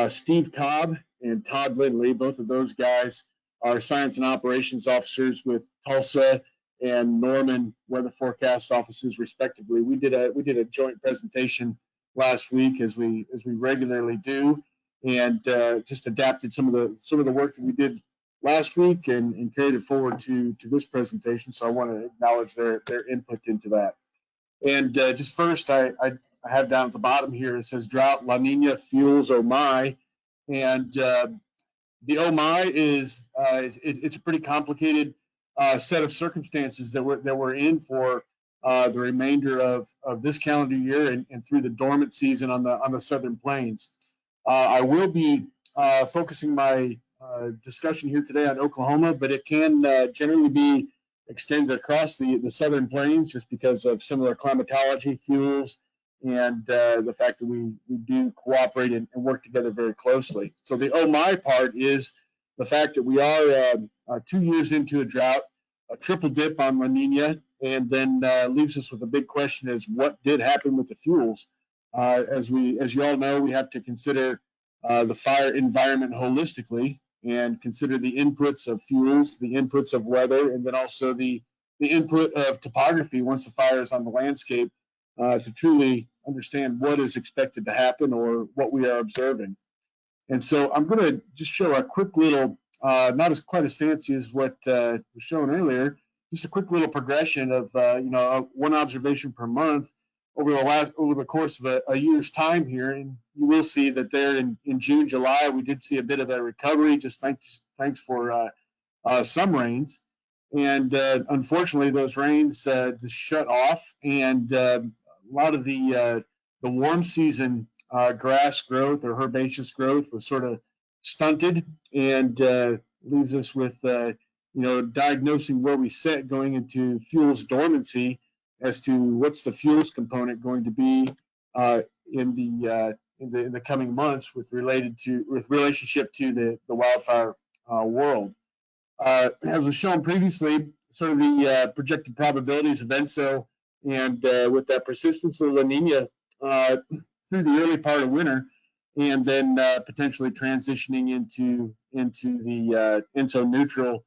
Steve Cobb, and Todd Lindley, both of those guys are science and operations officers with Tulsa and Norman weather forecast offices, respectively. We did a joint presentation last week, as we regularly do, and just adapted some of the work that we did last week and carried it forward to this presentation. So I want to acknowledge their input into that. And just first, I have down at the bottom here, it says drought, La Niña fuels, oh my, and the oh my is it's a pretty complicated set of circumstances that we're in for the remainder of this calendar year and through the dormant season on the Southern Plains. I will be focusing my discussion here today on Oklahoma, but it can generally be extended across the Southern Plains just because of similar climatology, fuels, and the fact that we do cooperate and work together very closely. So the oh my part is the fact that we are 2 years into a drought, a triple dip on La Niña, and then leaves us with a big question: is what did happen with the fuels? As you all know, we have to consider the fire environment holistically and consider the inputs of fuels, the inputs of weather, and then also the input of topography once the fire is on the landscape, to truly understand what is expected to happen or what we are observing. And so I'm going to just show a quick little, not quite as fancy as what was shown earlier, just a quick little progression of one observation per month over the course of a year's time here. And you will see that there in June, July, we did see a bit of a recovery. Just thanks for some rains. And unfortunately, those rains just shut off, and a lot of the warm season grass growth or herbaceous growth was sort of stunted, and leaves us with diagnosing where we sit going into fuels dormancy as to what's the fuels component going to be in the coming months with relationship to the wildfire world. As was shown previously, sort of the projected probabilities of ENSO and with that persistence of La Niña through the early part of winter, and then potentially transitioning into the ENSO neutral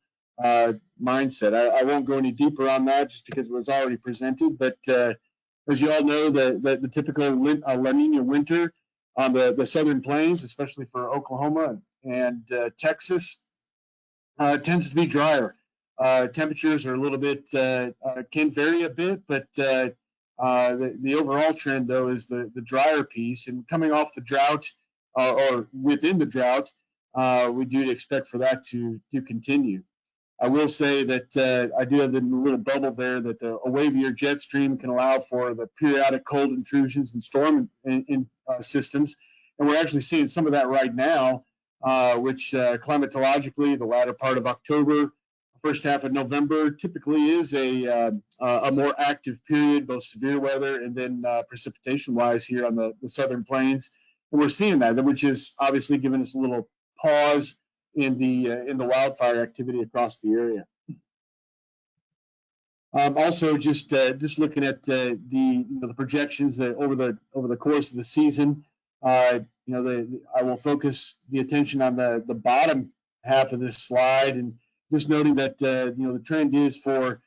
mindset. I won't go any deeper on that just because it was already presented, but as you all know, the typical La Nina winter on the southern plains, especially for Oklahoma and Texas, tends to be drier. Temperatures are a little bit, can vary a bit, but the overall trend, though, is the drier piece. And coming off the drought, or within the drought, we do expect for that to continue. I will say that I do have the little bubble there that a wavier jet stream can allow for the periodic cold intrusions and storm systems. And we're actually seeing some of that right now, which climatologically, the latter part of October, first half of November typically is a more active period, both severe weather and then precipitation-wise here on the southern plains. And we're seeing that, which is obviously giving us a little pause in the wildfire activity across the area. Also, just looking at the projections over the course of the season, I will focus the attention on the bottom half of this slide, and just noting that the trend is for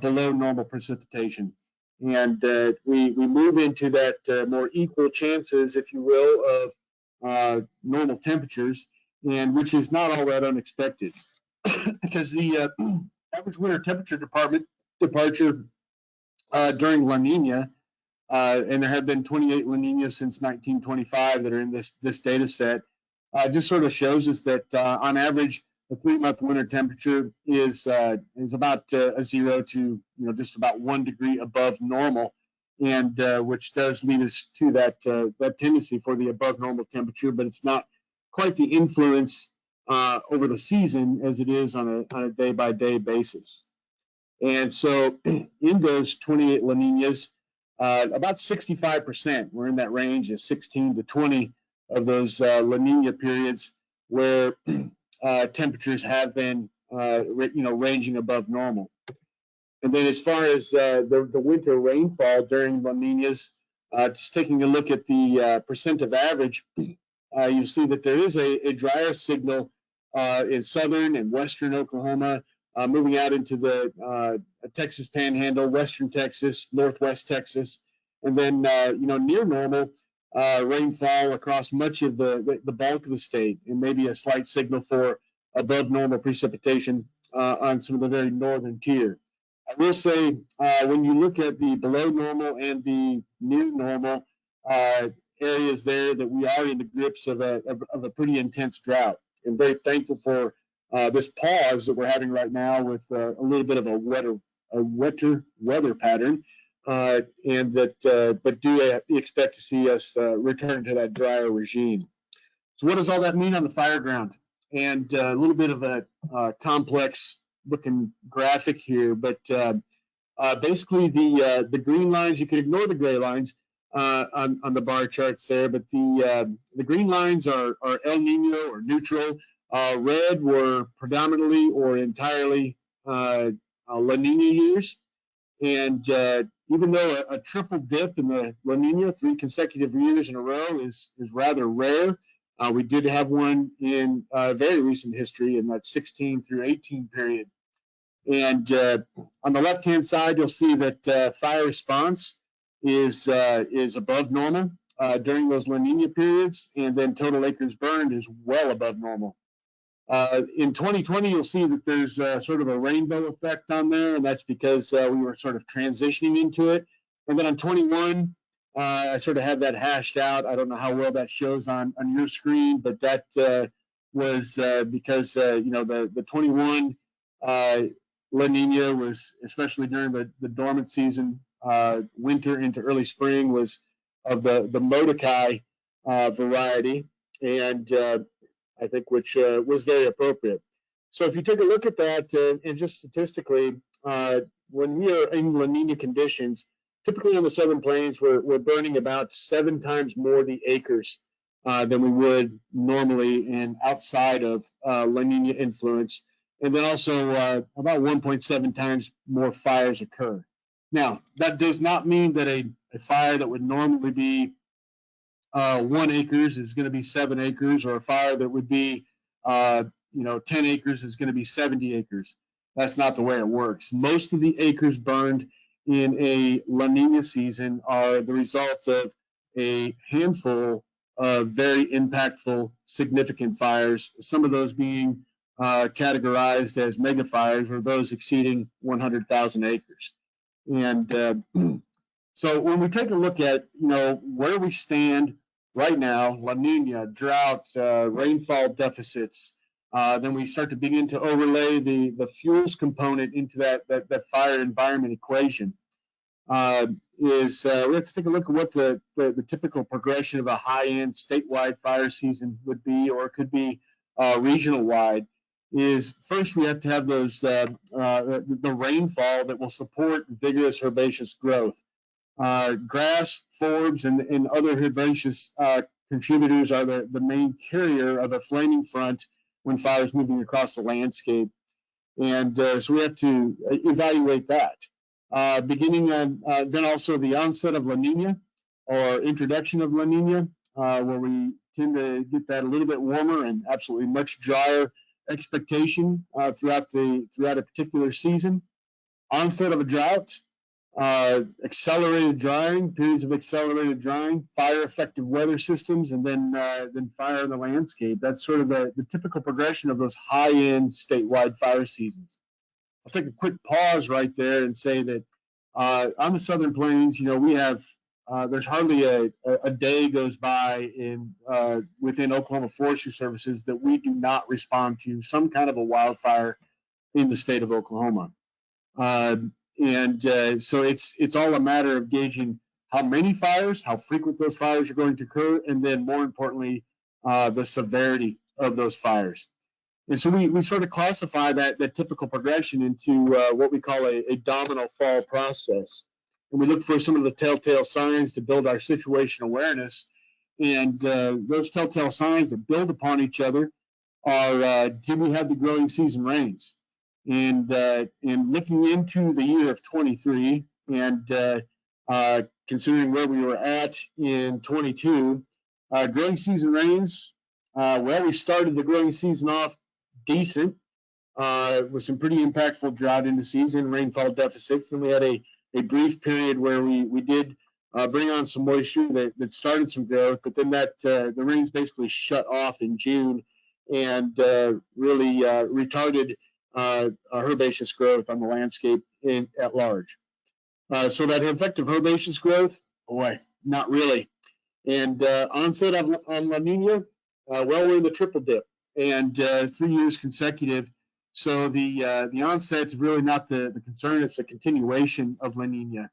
below normal precipitation, and we move into that more equal chances, if you will, of normal temperatures, and which is not all that unexpected because the average winter temperature departure during La Nina, and there have been 28 La Ninas since 1925 that are in this data set, just sort of shows us that on average, the 3-month winter temperature is about a 0 to just about 1 degree above normal, and which does lead us to that tendency for the above normal temperature, but it's not quite the influence over the season as it is on a day-by-day basis. And so in those 28 La Ninas, about 65%, we're in that range of 16 to 20 of those La Nina periods where temperatures have been ranging above normal. And then as far as the winter rainfall during La Ninas, just taking a look at the percent of average, you see that there is a drier signal in southern and western Oklahoma, moving out into the Texas Panhandle, western Texas, northwest Texas, and then near normal rainfall across much of the bulk of the state, and maybe a slight signal for above normal precipitation on some of the very northern tier. I will say when you look at the below normal and the near normal areas there, that we are in the grips of a pretty intense drought, and very thankful for this pause that we're having right now with a little bit of a wetter weather pattern, and that but do expect to see us return to that drier regime. So what does all that mean on the fire ground? And a little bit of a complex looking graphic here, but basically the green lines, you can ignore the gray lines on the bar charts there, but the green lines are El Nino or neutral. Red were predominantly or entirely La Nina years, and even though a triple dip in the La Nina 3 consecutive years in a row is rather rare, we did have one in very recent history in that 16 through 18 period. And on the left-hand side, you'll see that fire response is above normal during those La Nina periods, and then total acres burned is well above normal. In 2020, you'll see that there's sort of a rainbow effect on there, and that's because we were sort of transitioning into it. And then on 21, I sort of had that hashed out. I don't know how well that shows on your screen, but that was because the 21 La Nina was, especially during the dormant season, winter into early spring, was of the Mordecai variety, and I think which was very appropriate. So if you take a look at that, and just statistically, when we are in La Nina conditions, typically on the southern plains, we're burning about 7 times more the acres than we would normally in outside of La Nina influence, and then also about 1.7 times more fires occur. Now, that does not mean that a fire that would normally be 1 acres is going to be 7 acres, or a fire that would be 10 acres is going to be 70 acres. That's not the way it works. Most of the acres burned in a La Nina season are the result of a handful of very impactful, significant fires, some of those being categorized as mega fires, or those exceeding 100,000 acres. And so when we take a look at where we stand right now, La Nina, drought, rainfall deficits, then we start to begin to overlay the fuels component into that fire environment equation. We have to take a look at what the typical progression of a high-end statewide fire season would be, or it could be regional wide. Is first we have to have those the rainfall that will support vigorous herbaceous growth. Grass, forbs, and other herbaceous contributors are the main carrier of a flaming front when fire is moving across the landscape. And so we have to evaluate that. Beginning on then also the onset of La Nina, or introduction of La Nina, where we tend to get that a little bit warmer and absolutely much drier expectation throughout a particular season. Onset of a drought, accelerated drying, periods of accelerated drying, fire effective weather systems, and then fire in the landscape. That's sort of the typical progression of those high-end statewide fire seasons. I'll take a quick pause right there and say that on the Southern Plains, we have there's hardly a day goes by within Oklahoma Forestry Services that we do not respond to some kind of a wildfire in the state of Oklahoma. So it's all a matter of gauging how many fires, how frequent those fires are going to occur, and then more importantly, the severity of those fires. And so we sort of classify that typical progression into what we call a domino fall process. And we look for some of the telltale signs to build our situational awareness. And those telltale signs that build upon each other are, can we have the growing season rains? And looking into the year of 23 and considering where we were at in 22, growing season rains, we started the growing season off decent with some pretty impactful drought indices and rainfall deficits. And we had a brief period where we did bring on some moisture that started some growth, but then the rains basically shut off in June and really retarded herbaceous growth on the landscape at large. So that effective herbaceous growth, boy, not really. And onset on La Nina, we're in the triple dip, and 3 years consecutive. So the onset's really not the concern, it's a continuation of La Nina.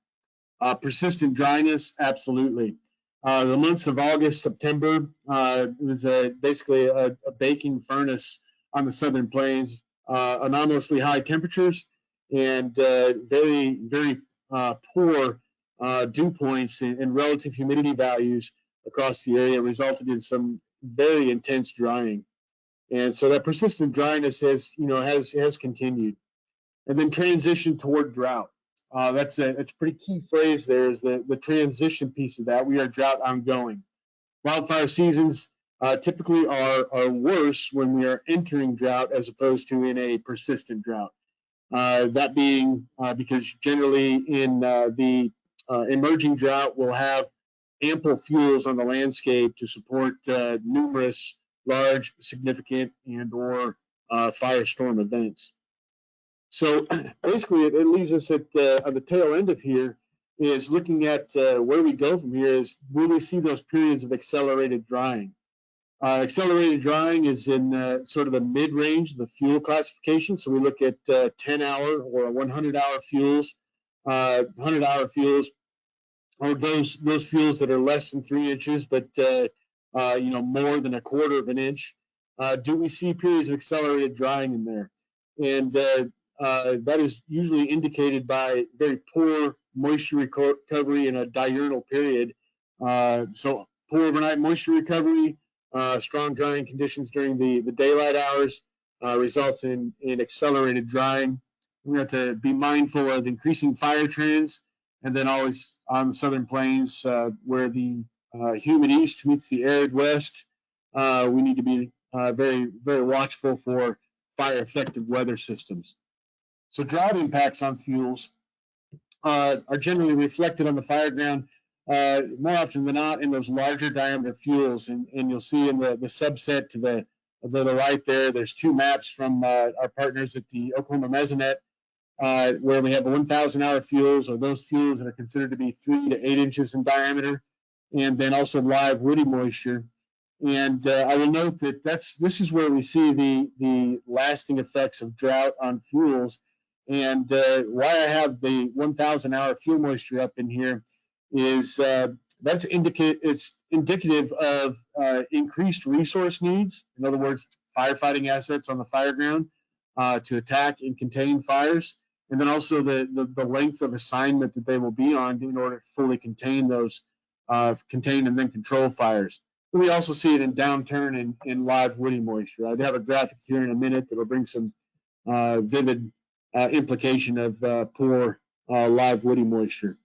Persistent dryness, absolutely. The months of August, September, it was basically a baking furnace on the Southern Plains. Anomalously high temperatures and very, very poor dew points and relative humidity values across the area resulted in some very intense drying. And so that persistent dryness has continued. And then transition toward drought. That's a pretty key phrase there, is the transition piece of that. We are drought ongoing. Wildfire seasons typically are worse when we are entering drought as opposed to in a persistent drought. That being because generally in the emerging drought, we'll have ample fuels on the landscape to support numerous large, significant, and or firestorm events. So basically, it leaves us at the tail end of here is looking at where we go from here is will we see those periods of accelerated drying. Accelerated drying is in sort of the mid-range of the fuel classification. So we look at 10-hour or 100-hour fuels, 100-hour fuels, or those fuels that are less than 3 inches, but more than 1/4 of an inch. Do we see periods of accelerated drying in there? And that is usually indicated by very poor moisture recovery in a diurnal period. So poor overnight moisture recovery, strong drying conditions during the daylight hours results in accelerated drying. We have to be mindful of increasing fire trends, and then always on the Southern Plains where the humid east meets the arid west, we need to be very, very watchful for fire-affected weather systems. So drought impacts on fuels are generally reflected on the fire ground more often than not in those larger diameter fuels. And you'll see in the subset to the right there, there's two maps from our partners at the Oklahoma Mesonet, where we have the 1,000-hour fuels, or those fuels that are considered to be 3 to 8 inches in diameter, and then also live woody moisture. And I will note that this is where we see the lasting effects of drought on fuels. And why I have the 1,000-hour fuel moisture up in here is it's indicative of increased resource needs. In other words, firefighting assets on the fire ground to attack and contain fires, and then also the length of assignment that they will be on in order to fully contain those, contain and then control fires. We also see it in downturn in live woody moisture. I have a graphic here in a minute that will bring some vivid implication of poor live woody moisture.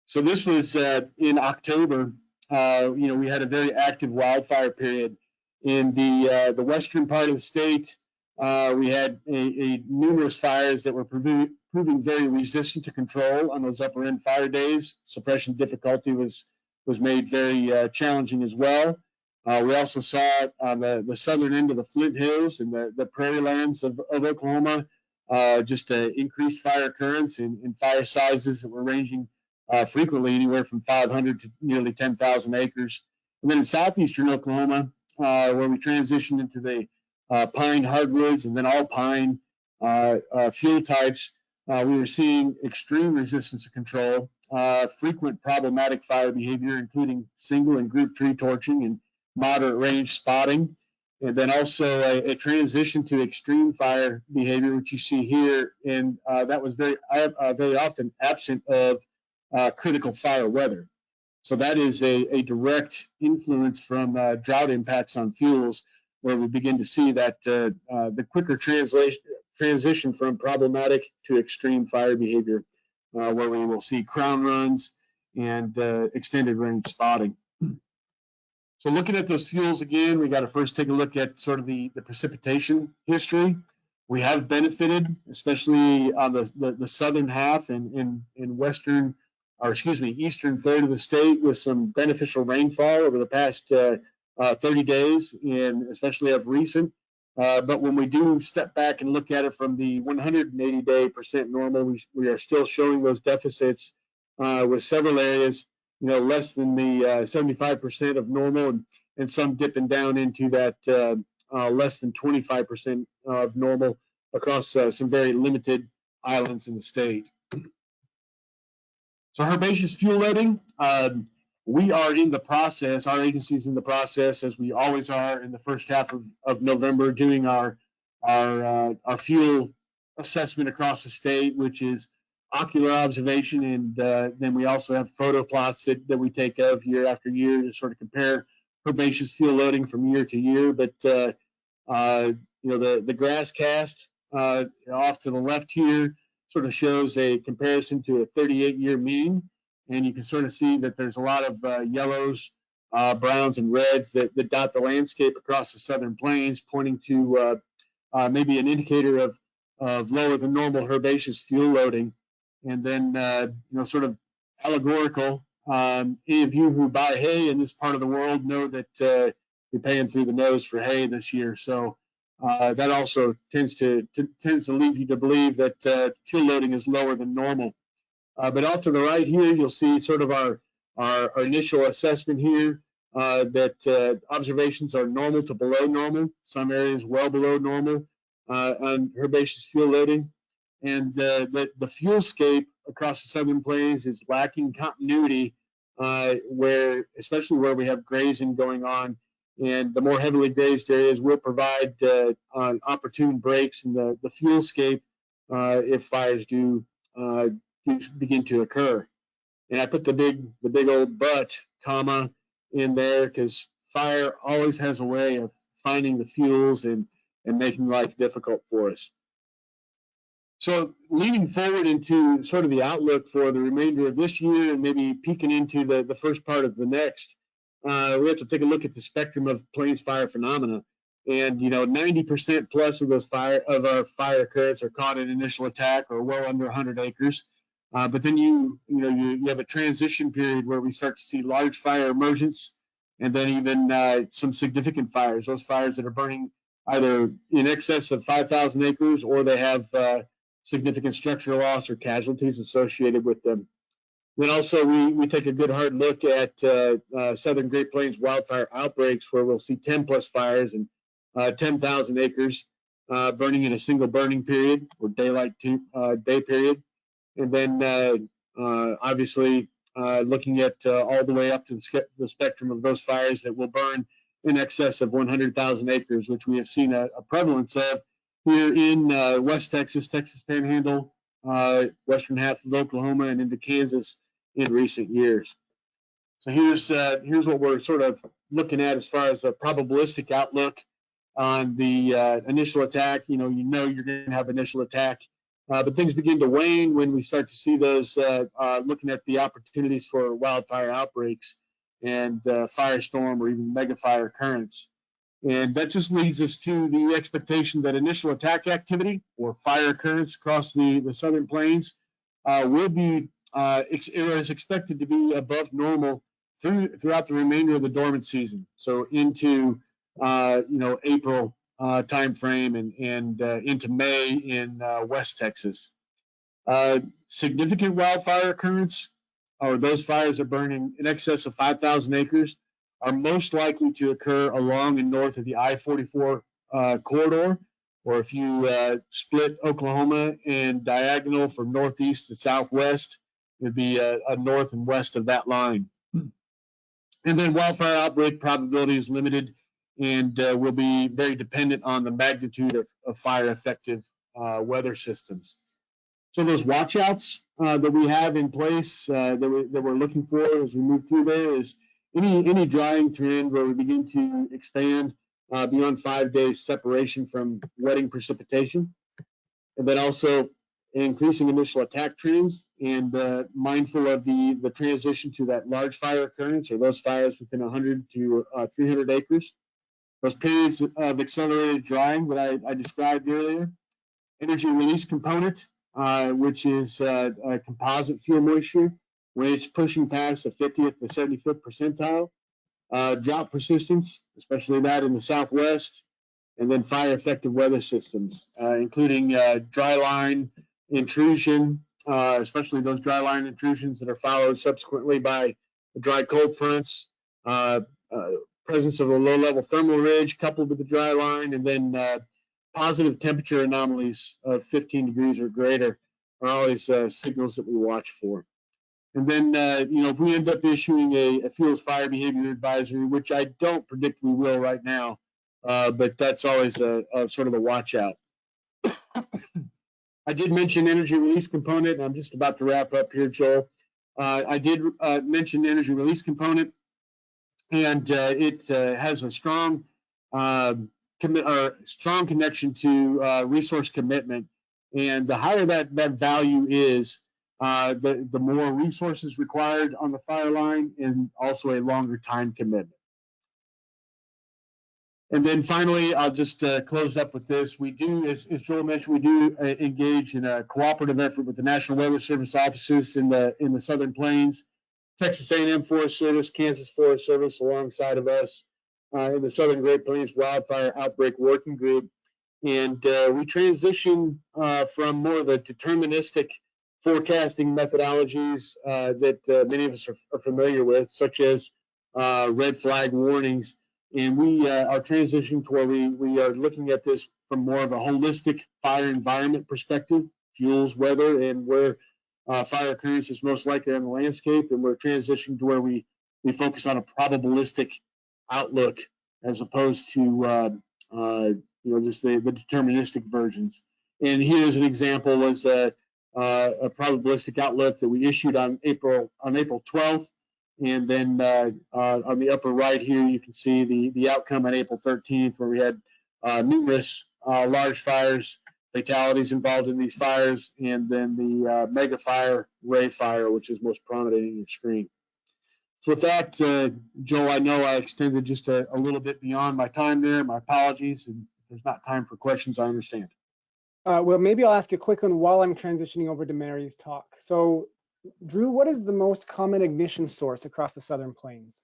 So this was in October. We had a very active wildfire period in the western part of the state. We had numerous fires that were proving very resistant to control on those upper end fire days. Suppression difficulty was made very challenging as well. We also saw on the southern end of the Flint Hills and the prairie lands of Oklahoma, just increased fire occurrence and fire sizes that were ranging frequently anywhere from 500 to nearly 10,000 acres. And then in southeastern Oklahoma, where we transitioned into the pine hardwoods and then all pine fuel types, we were seeing extreme resistance to control, frequent problematic fire behavior, including single and group tree torching and moderate range spotting, and then also a transition to extreme fire behavior, which you see here, and that was very often absent of critical fire weather. So that is a direct influence from drought impacts on fuels, where we begin to see that the quicker transition from problematic to extreme fire behavior, where we will see crown runs and extended range spotting. So looking at those fuels again, we got to first take a look at sort of the precipitation history. We have benefited, especially on the southern half and in eastern third of the state, with some beneficial rainfall over the past 30 days, and especially of recent. But when we do step back and look at it from the 180-day percent normal, we are still showing those deficits with several areas, less than the 75% of normal, and some dipping down into that less than 25% of normal across some very limited islands in the state. So herbaceous fuel loading, we are in the process, our agency is in the process, as we always are in the first half of November, doing our fuel assessment across the state, which is ocular observation, and then we also have photo plots that we take of year after year to sort of compare herbaceous fuel loading from year to year. But the grass cast off to the left here sort of shows a comparison to a 38-year mean, and you can sort of see that there's a lot of yellows, browns, and reds that dot the landscape across the southern plains, pointing to maybe an indicator of lower than normal herbaceous fuel loading. And then, sort of allegorical, any of you who buy hay in this part of the world know that you're paying through the nose for hay this year. So that also tends to lead you to believe that fuel loading is lower than normal. But off to the right here, you'll see sort of our initial assessment here, that observations are normal to below normal, some areas well below normal on herbaceous fuel loading. And the fuelscape across the southern plains is lacking continuity, especially where we have grazing going on. And the more heavily grazed areas will provide opportune breaks in the fuelscape if fires do begin to occur. And I put the big old but, comma, in there, because fire always has a way of finding the fuels and making life difficult for us. So leaning forward into sort of the outlook for the remainder of this year and maybe peeking into the first part of the next, we have to take a look at the spectrum of plains fire phenomena. And 90% plus of those our fire occurrence are caught in initial attack or well under 100 acres. But then you have a transition period where we start to see large fire emergence, and then even some significant fires. Those fires that are burning either in excess of 5,000 acres or they have significant structural loss or casualties associated with them. Then also we take a good hard look at Southern Great Plains wildfire outbreaks, where we'll see 10 plus fires and 10,000 acres burning in a single burning period or day period. And then obviously looking at all the way up to the spectrum of those fires that will burn in excess of 100,000 acres, which we have seen a prevalence of here in West Texas, Texas Panhandle, western half of Oklahoma, and into Kansas in recent years. So here's what we're sort of looking at as far as a probabilistic outlook on the initial attack. You're going to have initial attack, but things begin to wane when we start to see those looking at the opportunities for wildfire outbreaks and firestorm or even mega fire occurrence. And that just leads us to the expectation that initial attack activity or fire occurrence across the Southern Plains will be is expected to be above normal throughout the remainder of the dormant season. So into April timeframe and into May in West Texas. Significant wildfire occurrence, or those fires are burning in excess of 5,000 acres, are most likely to occur along and north of the I-44 corridor, or if you split Oklahoma and diagonal from northeast to southwest, it'd be a north and west of that line. And then wildfire outbreak probability is limited and will be very dependent on the magnitude of fire effective weather systems. So those watchouts that we have in place that we're looking for as we move through there is any drying trend where we begin to expand beyond 5 days separation from wetting precipitation, and then also increasing initial attack trends, and mindful of the transition to that large fire occurrence or those fires within 100 to 300 acres. Those periods of accelerated drying that I described earlier. Energy release component, which is a composite fuel moisture, when it's pushing past the 50th to 75th percentile. Drought persistence, especially that in the southwest, and then fire effective weather systems, including dry line intrusion, especially those dry line intrusions that are followed subsequently by dry cold fronts, presence of a low level thermal ridge coupled with the dry line, and then positive temperature anomalies of 15 degrees or greater are always signals that we watch for. And then, if we end up issuing a fuels fire behavior advisory, which I don't predict we will right now, but that's always a sort of a watch out. I did mention energy release component, and I'm just about to wrap up here, Joel. I did mention energy release component, and it has a strong strong connection to resource commitment. And the higher that value is, the more resources required on the fire line, and also a longer time commitment. And then finally, I'll just close up with this. We do, as Joel mentioned, we do engage in a cooperative effort with the National Weather Service offices in the Southern Plains, Texas A&M Forest Service, Kansas Forest Service alongside of us, in the Southern Great Plains Wildfire Outbreak Working Group. And we transition from more of the deterministic forecasting methodologies that many of us are familiar with, such as red flag warnings. And we are transitioning to where we are looking at this from more of a holistic fire environment perspective, fuels, weather, and where fire occurrence is most likely on the landscape. And we're transitioning to where we focus on a probabilistic outlook as opposed to just the deterministic versions. And here's an example was a probabilistic outlook that we issued on April 12th. And then on the upper right here, you can see the outcome on April 13th, where we had numerous large fires fatalities involved in these fires, and then the mega fire, Ray Fire, which is most prominent in your screen. So with that, Joe, I know I extended just a little bit beyond my time there. My apologies. And if there's not time for questions, I understand. Well, maybe I'll ask a quick one while I'm transitioning over to Mary's talk. So, Drew, what is the most common ignition source across the Southern Plains?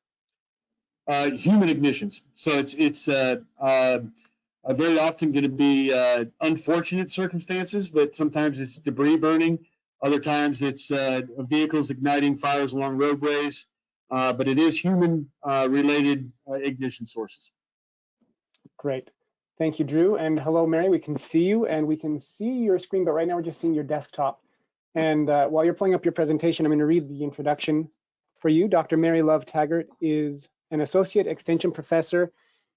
Human ignitions. So it's very often going to be unfortunate circumstances, but sometimes it's debris burning. Other times it's vehicles igniting fires along roadways, but it is human related ignition sources. Great. Thank you, Drew. And hello, Mary. We can see you and we can see your screen, but right now we're just seeing your desktop. And while you're pulling up your presentation, I'm going to read the introduction for you. Dr. Mary Love Taggart is an associate extension professor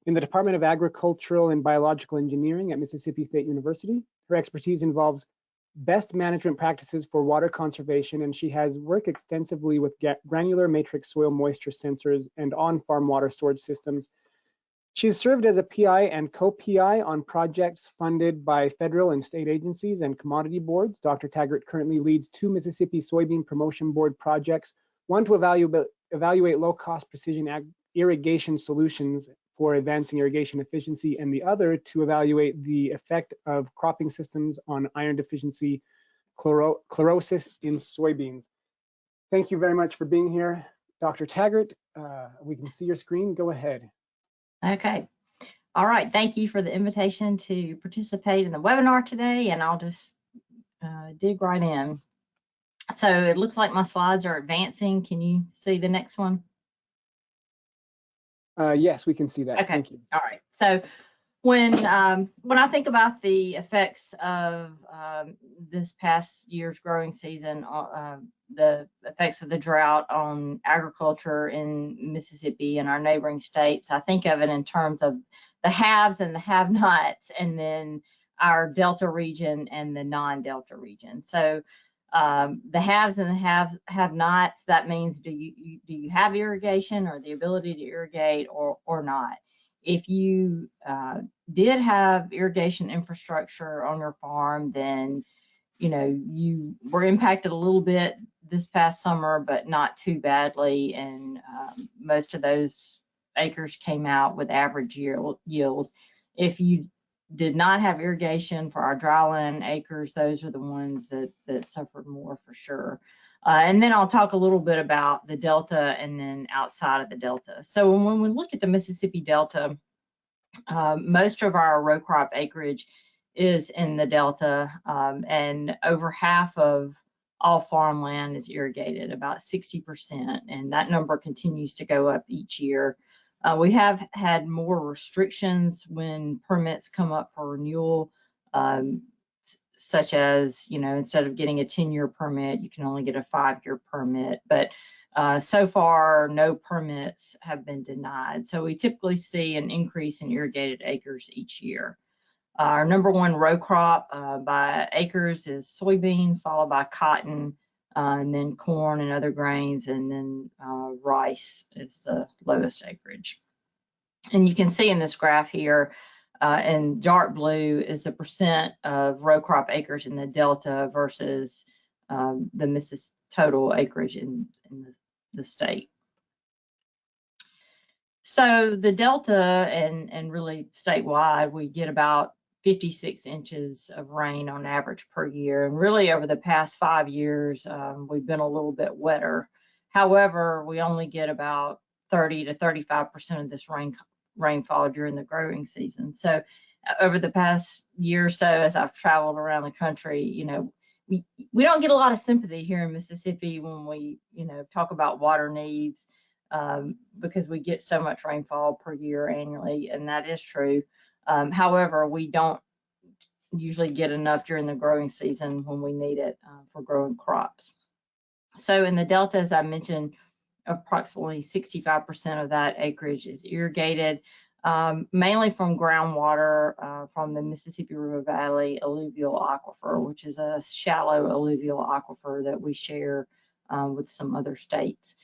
in the Department of Agricultural and Biological Engineering at Mississippi State University. Her expertise involves best management practices for water conservation, and she has worked extensively with granular matrix soil moisture sensors and on-farm water storage systems. She has served as a PI and co-PI on projects funded by federal and state agencies and commodity boards. Dr. Taggart currently leads 2 Mississippi Soybean Promotion Board projects, one to evaluate low-cost precision irrigation solutions for advancing irrigation efficiency, and the other to evaluate the effect of cropping systems on iron deficiency chlorosis in soybeans. Thank you very much for being here, Dr. Taggart. We can see your screen. Go ahead. Okay. All right. Thank you for the invitation to participate in the webinar today, and I'll just dig right in. So it looks like my slides are advancing. Can you see the next one? Yes, we can see that. Okay. Thank you. All right. So when I think about the effects of this past year's growing season, the effects of the drought on agriculture in Mississippi and our neighboring states, I think of it in terms of the haves and the have-nots, and then our Delta region and the non-Delta region. So the haves and the have-nots, that means do you have irrigation or the ability to irrigate or not? If you did have irrigation infrastructure on your farm, then you were impacted a little bit this past summer, but not too badly, and most of those acres came out with average yields. If you did not have irrigation for our dryland acres, those are the ones that suffered more for sure. And then I'll talk a little bit about the Delta and then outside of the Delta. So when we look at the Mississippi Delta, most of our row crop acreage is in the Delta, and over half of all farmland is irrigated, about 60%, and that number continues to go up each year. We have had more restrictions when permits come up for renewal, such as, instead of getting a 10-year permit, you can only get a 5-year permit. But so far, no permits have been denied. So we typically see an increase in irrigated acres each year. Our number one row crop by acres is soybean, followed by cotton, and then corn and other grains, and then rice is the lowest acreage. And you can see in this graph here, in dark blue is the percent of row crop acres in the Delta versus the Mississippi total acreage in the state. So the Delta and really statewide, we get about 56 inches of rain on average per year. And really over the past 5 years, we've been a little bit wetter. However, we only get about 30 to 35% of this rainfall during the growing season. So over the past year or so, as I've traveled around the country, we don't get a lot of sympathy here in Mississippi when we, talk about water needs, because we get so much rainfall per year annually, and that is true. However, we don't usually get enough during the growing season when we need it for growing crops. So in the Delta, as I mentioned, approximately 65% of that acreage is irrigated, mainly from groundwater from the Mississippi River Valley alluvial aquifer, which is a shallow alluvial aquifer that we share with some other states.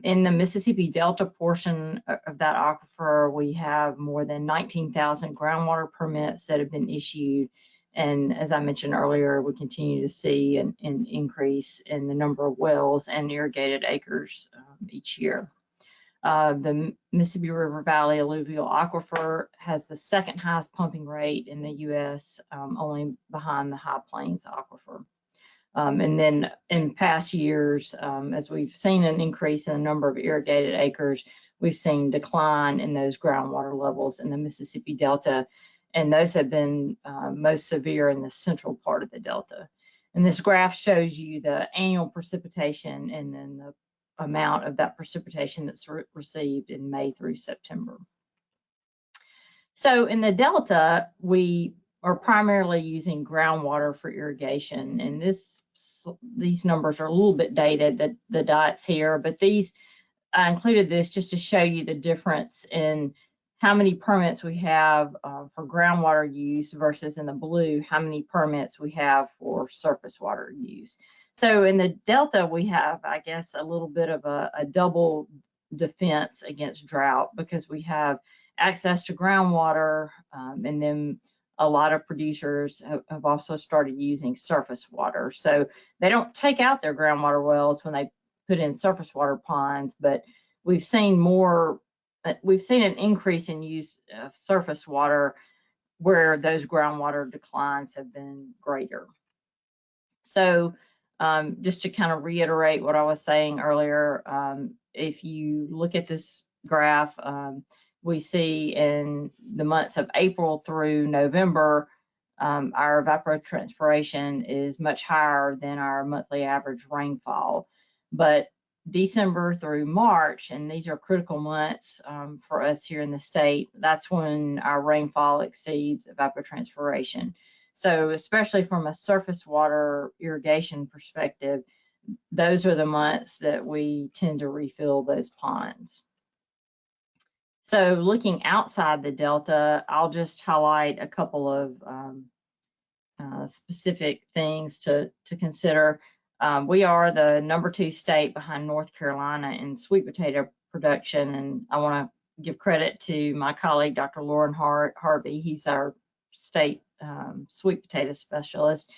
In the Mississippi Delta portion of that aquifer, we have more than 19,000 groundwater permits that have been issued, And as I mentioned earlier, we continue to see an increase in the number of wells and irrigated acres each year. The Mississippi River Valley alluvial aquifer has the second highest pumping rate in the U.S., only behind the High Plains aquifer. And then in past years, as we've seen an increase in the number of irrigated acres, we've seen decline in those groundwater levels in the Mississippi Delta, and those have been most severe in the central part of the Delta. And this graph shows you the annual precipitation and then the amount of that precipitation that's received in May through September. So in the Delta, we are primarily using groundwater for irrigation, and these numbers are a little bit dated, the dots here, but I included this just to show you the difference in how many permits we have for groundwater use versus in the blue, how many permits we have for surface water use. So in the Delta, we have, I guess, a little bit of a double defense against drought, because we have access to groundwater, and then a lot of producers have also started using surface water. So they don't take out their groundwater wells when they put in surface water ponds, but we've seen an increase in use of surface water where those groundwater declines have been greater. So just to kind of reiterate what I was saying earlier, if you look at this graph, we see in the months of April through November, our evapotranspiration is much higher than our monthly average rainfall. But December through March, and these are critical months for us here in the state, that's when our rainfall exceeds evapotranspiration. So especially from a surface water irrigation perspective, those are the months that we tend to refill those ponds. So looking outside the Delta, I'll just highlight a couple of specific things to consider. We are the #2 state behind North Carolina in sweet potato production, and I want to give credit to my colleague, Dr. Lauren Harvey. He's our state sweet potato specialist,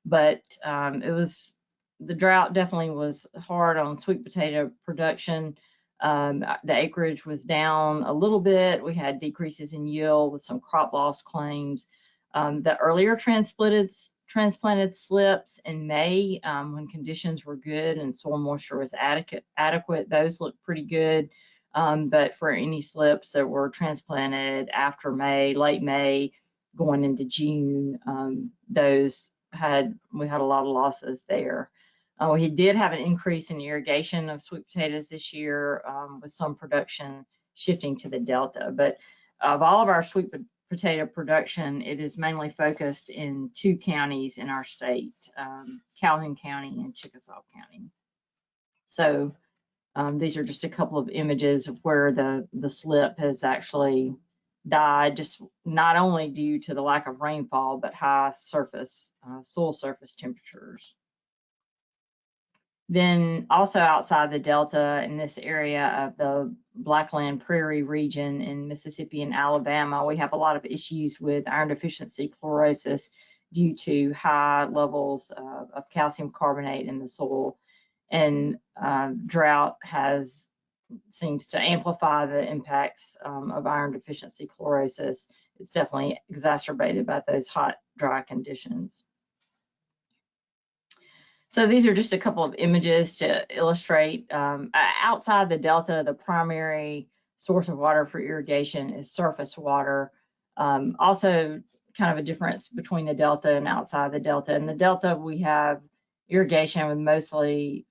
but the drought definitely was hard on sweet potato production. The acreage was down a little bit. We had decreases in yield with some crop loss claims. The earlier transplanted slips in May, when conditions were good and soil moisture was adequate, those looked pretty good. But for any slips that were transplanted after May, late May, going into June, we had a lot of losses there. We did have an increase in irrigation of sweet potatoes this year, with some production shifting to the Delta. But of all of our sweet potato production, it is mainly focused in 2 counties in our state, Calhoun County and Chickasaw County. So these are just a couple of images of where the slip has actually died, just not only due to the lack of rainfall, but high soil surface temperatures. Then also outside the Delta, in this area of the Blackland Prairie region in Mississippi and Alabama, we have a lot of issues with iron deficiency chlorosis due to high levels of calcium carbonate in the soil. And drought seems to amplify the impacts of iron deficiency chlorosis. It's definitely exacerbated by those hot, dry conditions. So these are just a couple of images to illustrate. Outside the Delta, the primary source of water for irrigation is surface water. Also, kind of a difference between the Delta and outside the Delta. In the Delta, we have irrigation with mostly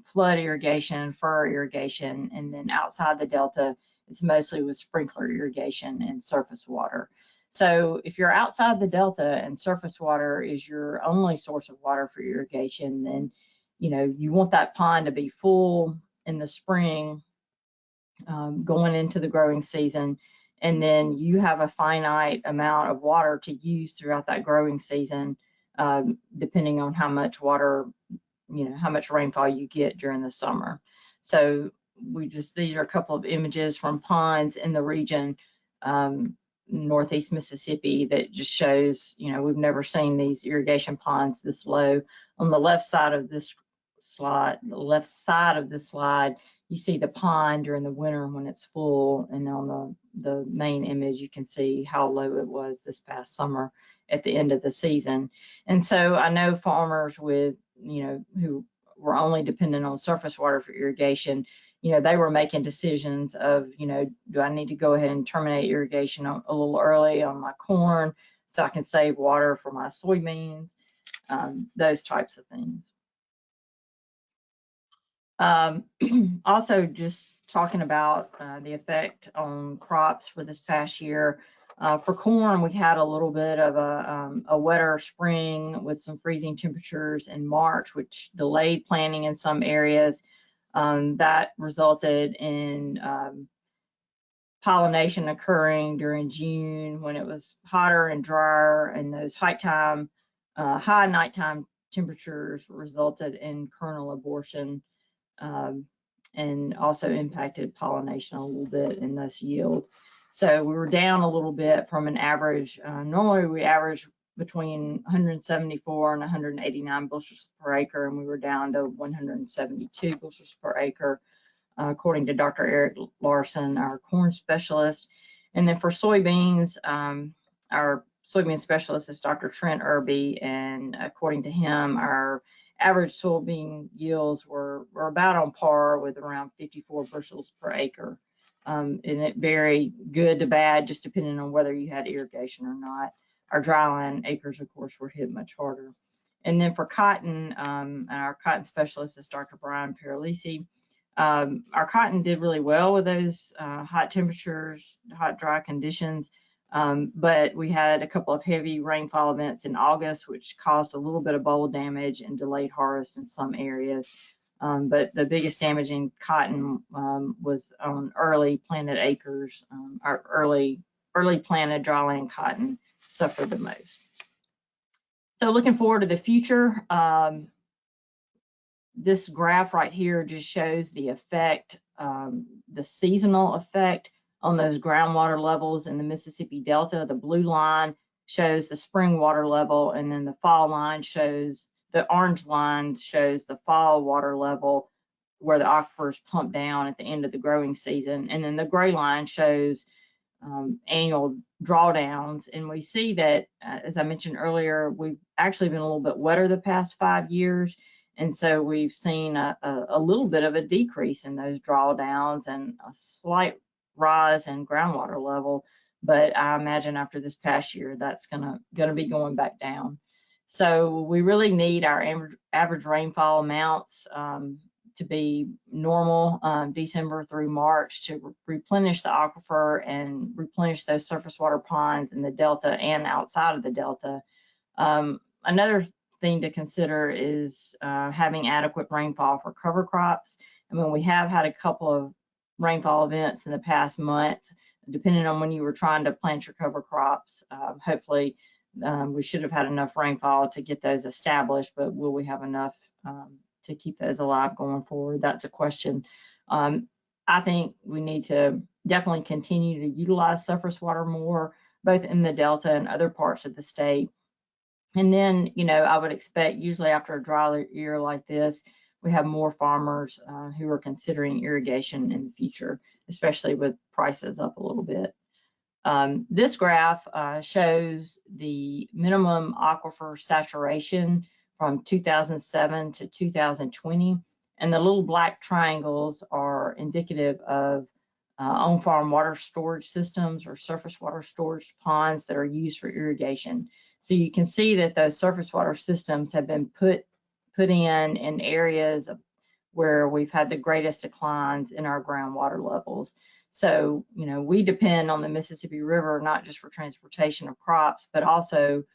flood irrigation, furrow irrigation, and then outside the Delta, it's mostly with sprinkler irrigation and surface water. So if you're outside the Delta and surface water is your only source of water for irrigation, then you want that pond to be full in the spring, going into the growing season, and then you have a finite amount of water to use throughout that growing season, depending on how much water, how much rainfall you get during the summer. So these are a couple of images from ponds in the region northeast Mississippi that just shows, you know, we've never seen these irrigation ponds this low. On the left side of this slide, you see the pond during the winter when it's full, and on the main image, you can see how low it was this past summer at the end of the season. And so I know farmers with, you know, who were only dependent on surface water for irrigation, you know, they were making decisions of, you know, do I need to go ahead and terminate irrigation a little early on my corn so I can save water for my soybeans, those types of things. Also, just talking about the effect on crops for this past year. For corn, we had a little bit of a wetter spring with some freezing temperatures in March, which delayed planting in some areas. That resulted in pollination occurring during June when it was hotter and drier, and those high nighttime temperatures resulted in kernel abortion. And also impacted pollination a little bit and thus yield. So we were down a little bit from an average. Normally we average between 174 and 189 bushels per acre, and we were down to 172 bushels per acre, according to Dr. Eric Larson, our corn specialist. And then for soybeans, our soybean specialist is Dr. Trent Irby, and according to him, our average soybean yields were about on par with around 54 bushels per acre. And it varied good to bad, just depending on whether you had irrigation or not. Our dryland acres, of course, were hit much harder. And then for cotton, our cotton specialist is Dr. Brian Paralisi. Our cotton did really well with those hot temperatures, hot, dry conditions. But we had a couple of heavy rainfall events in August, which caused a little bit of boll damage and delayed harvest in some areas. But the biggest damage in cotton was on early planted acres. Our early planted dryland cotton suffered the most. So looking forward to the future, this graph right here just shows the effect, the seasonal effect on those groundwater levels in the Mississippi Delta. The blue line shows the spring water level, and then the fall line shows, the orange line shows the fall water level where the aquifers pump down at the end of the growing season. And then the gray line shows annual drawdowns. And we see that, as I mentioned earlier, we've actually been a little bit wetter the past 5 years. And so we've seen a little bit of a decrease in those drawdowns and a slight rise in groundwater level, but I imagine after this past year that's gonna be going back down. So we really need our average rainfall amounts to be normal December through March to replenish the aquifer and replenish those surface water ponds in the Delta and outside of the Delta. Another thing to consider is having adequate rainfall for cover crops. I mean, we have had a couple of rainfall events in the past month, depending on when you were trying to plant your cover crops. Hopefully we should have had enough rainfall to get those established, but will we have enough to keep those alive going forward? That's a question. I think we need to definitely continue to utilize surface water more, both in the Delta and other parts of the state. And then, you know, I would expect usually after a dry year like this, we have more farmers who are considering irrigation in the future, especially with prices up a little bit. This graph shows the minimum aquifer saturation from 2007 to 2020. And the little black triangles are indicative of on-farm water storage systems or surface water storage ponds that are used for irrigation. So you can see that those surface water systems have been put in areas where we've had the greatest declines in our groundwater levels. So, you know, we depend on the Mississippi River, not just for transportation of crops, but also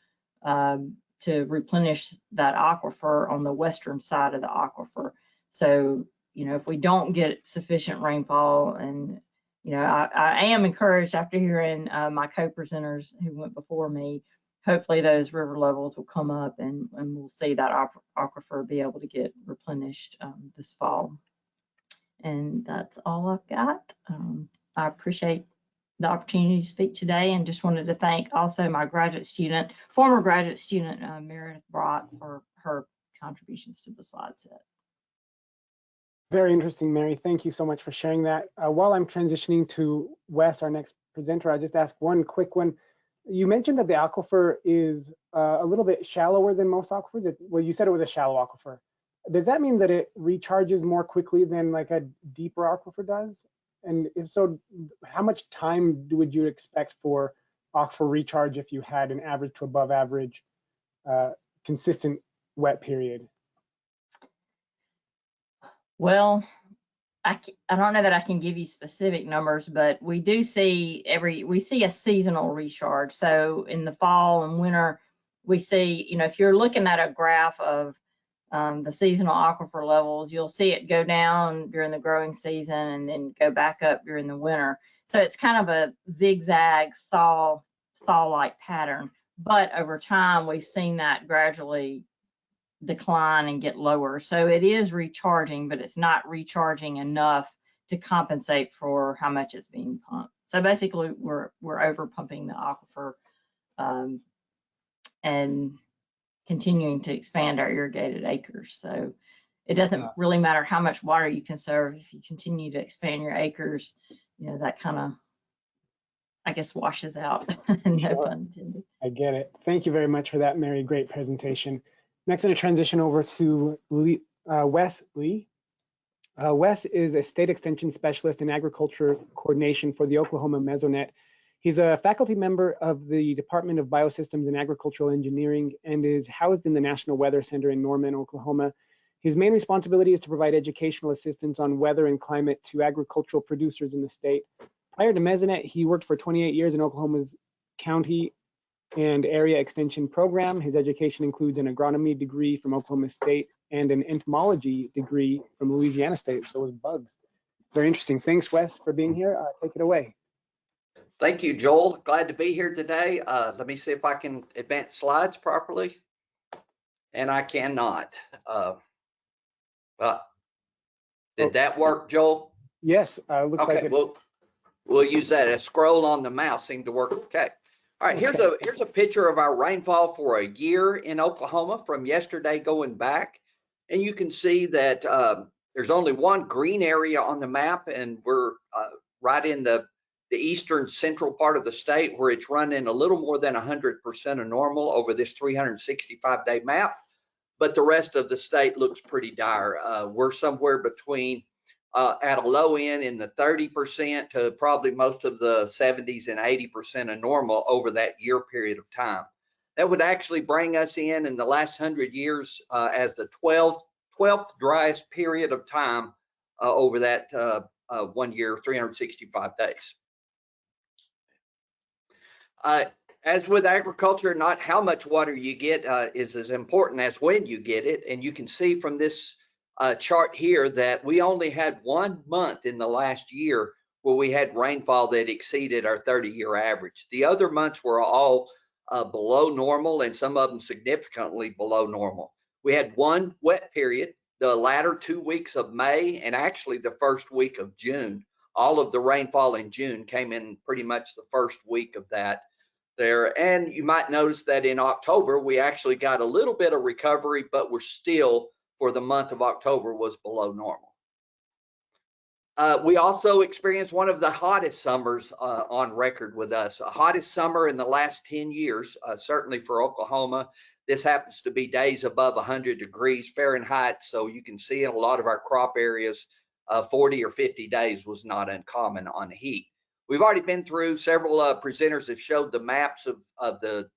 to replenish that aquifer on the western side of the aquifer. So, you know, if we don't get sufficient rainfall, and, you know, I am encouraged after hearing my co-presenters who went before me, hopefully those river levels will come up and we'll see that aquifer be able to get replenished this fall. And that's all I've got. I appreciate the opportunity to speak today, and just wanted to thank also my former graduate student, Meredith Drought, for her contributions to the slide set. Very interesting, Mary. Thank you so much for sharing that. While I'm transitioning to Wes, our next presenter, I'll just ask one quick one. You mentioned that the aquifer is a little bit shallower than most aquifers. Well, you said it was a shallow aquifer. Does that mean that it recharges more quickly than like a deeper aquifer does? And if so, how much time would you expect for aquifer recharge if you had an average to above average consistent wet period? Well, I don't know that I can give you specific numbers, but we do see a seasonal recharge. So in the fall and winter, we see, if you're looking at a graph of the seasonal aquifer levels, you'll see it go down during the growing season and then go back up during the winter. So it's kind of a zigzag saw-like pattern. But over time, we've seen that gradually decline and get lower. So it is recharging, but it's not recharging enough to compensate for how much it's being pumped. So basically, we're over pumping the aquifer and continuing to expand our irrigated acres. So it doesn't really matter how much water you conserve. If you continue to expand your acres, that kind of, I guess, washes out. No pun intended. I get it. Thank you very much for that, Mary. Great presentation. Next, I'm going to transition over to Wes Lee. Wes is a state extension specialist in agriculture coordination for the Oklahoma Mesonet. He's a faculty member of the Department of Biosystems and Agricultural Engineering and is housed in the National Weather Center in Norman, Oklahoma. His main responsibility is to provide educational assistance on weather and climate to agricultural producers in the state. Prior to Mesonet, he worked for 28 years in Oklahoma's county and area extension program. His education includes an agronomy degree from Oklahoma State and an entomology degree from Louisiana State. So it was bugs. Very interesting. Thanks, Wes, for being here. Take it away. Thank you, Joel. Glad to be here today. Let me see if I can advance slides properly. And I cannot. Did that work, Joel? Yes, looks okay, like it. We'll use that. A scroll on the mouse seemed to work okay. All right, here's a picture of our rainfall for a year in Oklahoma from yesterday going back. And you can see that there's only one green area on the map, and we're right in the eastern central part of the state where it's running a little more than 100% of normal over this 365-day map. But the rest of the state looks pretty dire. We're somewhere between at a low end in the 30% to probably most of the 70s and 80% of normal over that year period of time. That would actually bring us in the last 100 years as the 12th driest period of time over that 1 year, 365 days. As with agriculture, not how much water you get is as important as when you get it. And you can see from this chart here that we only had 1 month in the last year where we had rainfall that exceeded our 30-year average. The other months were all below normal, and some of them significantly below normal. We had one wet period, the latter 2 weeks of May, and actually the first week of June. All of the rainfall in June came in pretty much the first week of that there. And you might notice that in October, we actually got a little bit of recovery, but we're still, for the month of October, was below normal. We also experienced one of the hottest summers on record with us, a hottest summer in the last 10 years, certainly for Oklahoma. This happens to be days above 100 degrees Fahrenheit. So you can see in a lot of our crop areas, 40 or 50 days was not uncommon on heat. We've already been through several presenters have showed the maps of the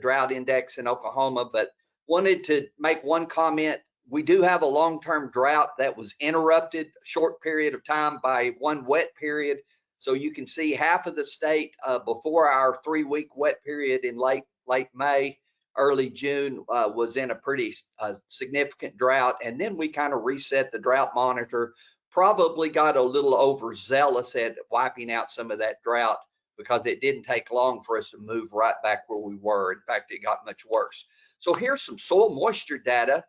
drought index in Oklahoma, but wanted to make one comment. We do have a long-term drought that was interrupted a short period of time by one wet period. So you can see half of the state before our 3-week wet period in late May, early June was in a pretty significant drought. And then we kind of reset the drought monitor, probably got a little overzealous at wiping out some of that drought because it didn't take long for us to move right back where we were. In fact, it got much worse. So here's some soil moisture data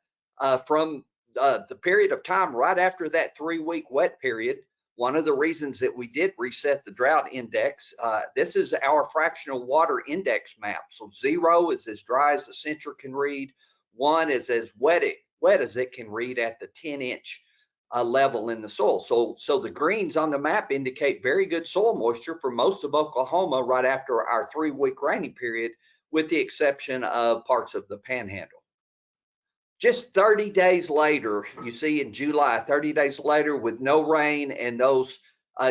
from the period of time right after that 3-week wet period. One of the reasons that we did reset the drought index, this is our fractional water index map. So 0 is as dry as the sensor can read. 1 is as wet as it can read at the 10-inch level in the soil. So the greens on the map indicate very good soil moisture for most of Oklahoma right after our 3-week rainy period, with the exception of parts of the Panhandle. Just 30 days later, you see in July, 30 days later with no rain and those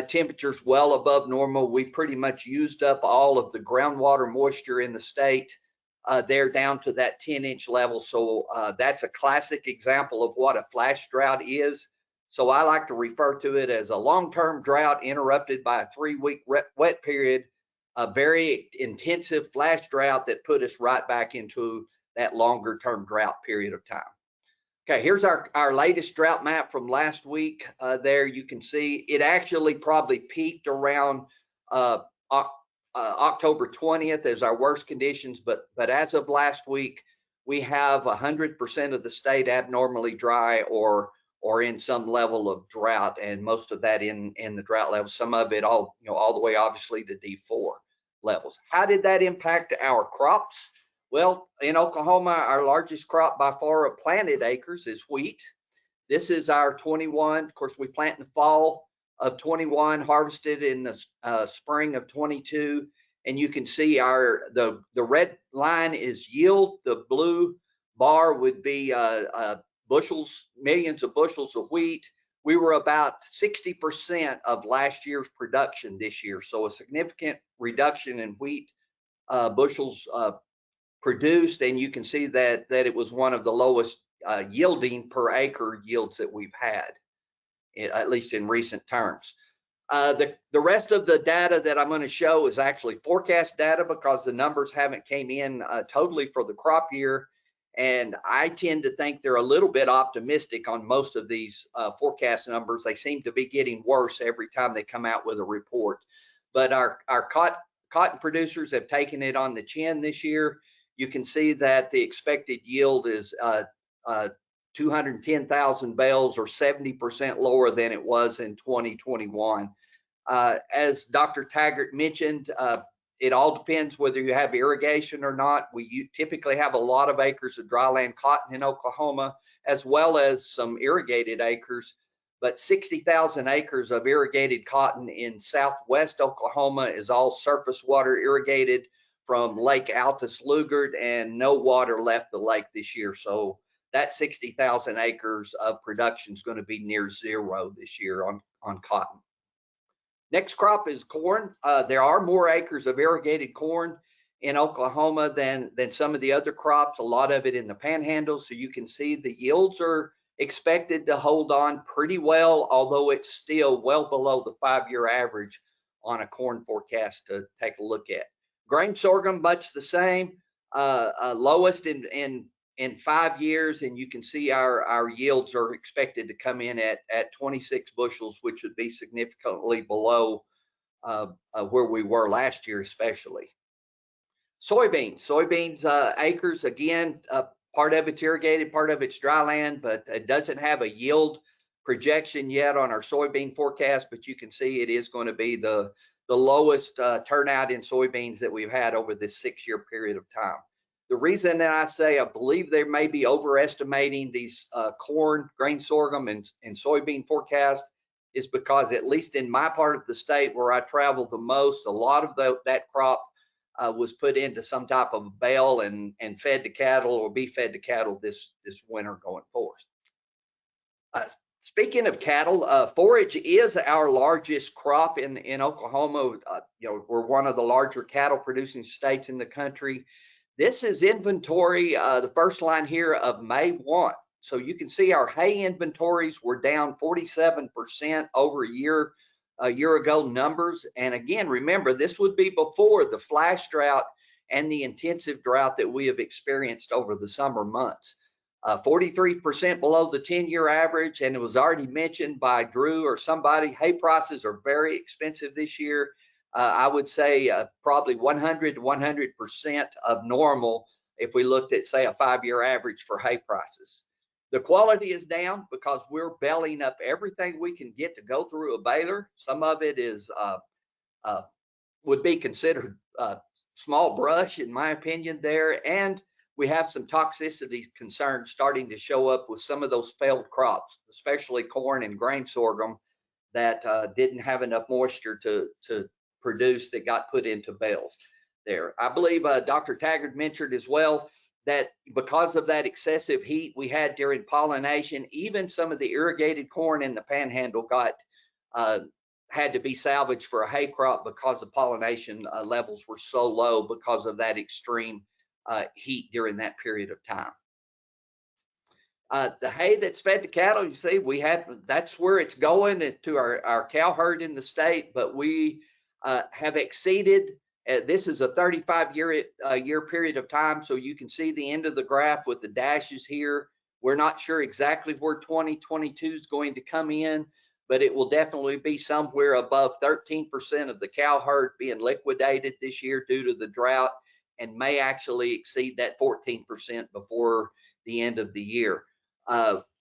temperatures well above normal, we pretty much used up all of the groundwater moisture in the state. They're down to that 10-inch level. So that's a classic example of what a flash drought is. So I like to refer to it as a long-term drought interrupted by a 3-week wet period, a very intensive flash drought that put us right back into that longer term drought period of time. Okay, here's our latest drought map from last week. There you can see it actually probably peaked around October 20th as our worst conditions, but as of last week, we have 100% of the state abnormally dry or in some level of drought, and most of that in the drought levels, some of it all the way obviously to D4 levels. How did that impact our crops? Well, in Oklahoma, our largest crop by far of planted acres is wheat. This is our 21. Of course, we plant in the fall of 21, harvested in the spring of 22. And you can see the red line is yield. The blue bar would be bushels, millions of bushels of wheat. We were about 60% of last year's production this year. So a significant reduction in wheat bushels produced, and you can see that it was one of the lowest yielding per acre yields that we've had, at least in recent terms. The rest of the data that I'm going to show is actually forecast data because the numbers haven't came in totally for the crop year, and I tend to think they're a little bit optimistic on most of these forecast numbers. They seem to be getting worse every time they come out with a report. But our cotton producers have taken it on the chin this year. You can see that the expected yield is 210,000 bales, or 70% lower than it was in 2021. As Dr. Taggart mentioned, it all depends whether you have irrigation or not. We typically have a lot of acres of dryland cotton in Oklahoma, as well as some irrigated acres, but 60,000 acres of irrigated cotton in southwest Oklahoma is all surface water irrigated from Lake Altus Lugard, and no water left the lake this year. So that 60,000 acres of production is going to be near zero this year on cotton. Next crop is corn. There are more acres of irrigated corn in Oklahoma than some of the other crops, a lot of it in the Panhandle. So you can see the yields are expected to hold on pretty well, although it's still well below the 5-year average on a corn forecast to take a look at. Grain sorghum, much the same, lowest in 5 years, and you can see our yields are expected to come in at 26 bushels, which would be significantly below where we were last year, especially. Soybeans acres, again, part of it's irrigated, part of it's dry land, but it doesn't have a yield projection yet on our soybean forecast, but you can see it is going to be the lowest turnout in soybeans that we've had over this 6-year period of time. The reason that I say I believe they may be overestimating these corn, grain sorghum, and soybean forecasts is because, at least in my part of the state where I travel the most, a lot of that crop was put into some type of bale and fed to cattle, or be fed to cattle this winter going forward. Speaking of cattle, forage is our largest crop in Oklahoma. We're one of the larger cattle producing states in the country. This is inventory, the first line here of May 1. So you can see our hay inventories were down 47% over a year ago numbers. And again, remember, this would be before the flash drought and the intensive drought that we have experienced over the summer months. 43% below the 10-year average, and it was already mentioned by Drew or somebody, hay prices are very expensive this year. I would say probably 100% of normal if we looked at, say, a 5-year average for hay prices. The quality is down because we're belling up everything we can get to go through a baler. Some of it is would be considered small brush, in my opinion, there. And we have some toxicity concerns starting to show up with some of those failed crops, especially corn and grain sorghum that didn't have enough moisture to produce, that got put into bales there. I believe Dr. Taggart mentioned as well that because of that excessive heat we had during pollination, even some of the irrigated corn in the panhandle got had to be salvaged for a hay crop because the pollination levels were so low because of that extreme heat during that period of time. The hay that's fed to cattle, you see, that's where it's going to our cow herd in the state, but we have exceeded, this is a 35-year period of time, so you can see the end of the graph with the dashes here. We're not sure exactly where 2022 is going to come in, but it will definitely be somewhere above 13% of the cow herd being liquidated this year due to the drought, and may actually exceed that 14% before the end of the year.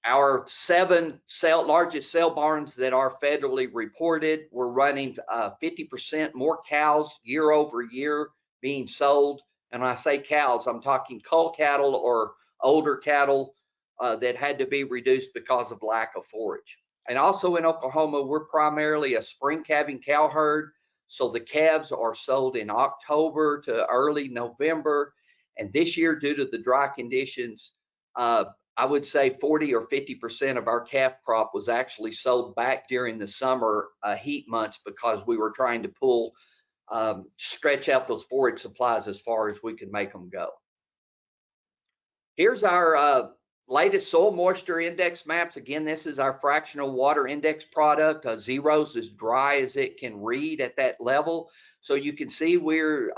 Our 7 largest sale barns that are federally reported, we're running 50% more cows year over year being sold. And when I say cows, I'm talking cull cattle or older cattle that had to be reduced because of lack of forage. And also in Oklahoma, we're primarily a spring calving cow herd. So the calves are sold in October to early November. And this year, due to the dry conditions, I would say 40 or 50% of our calf crop was actually sold back during the summer heat months because we were trying to stretch out those forage supplies as far as we could make them go. Here's our latest soil moisture index maps. Again, this is our fractional water index product. Zero's as dry as it can read at that level. So you can see we're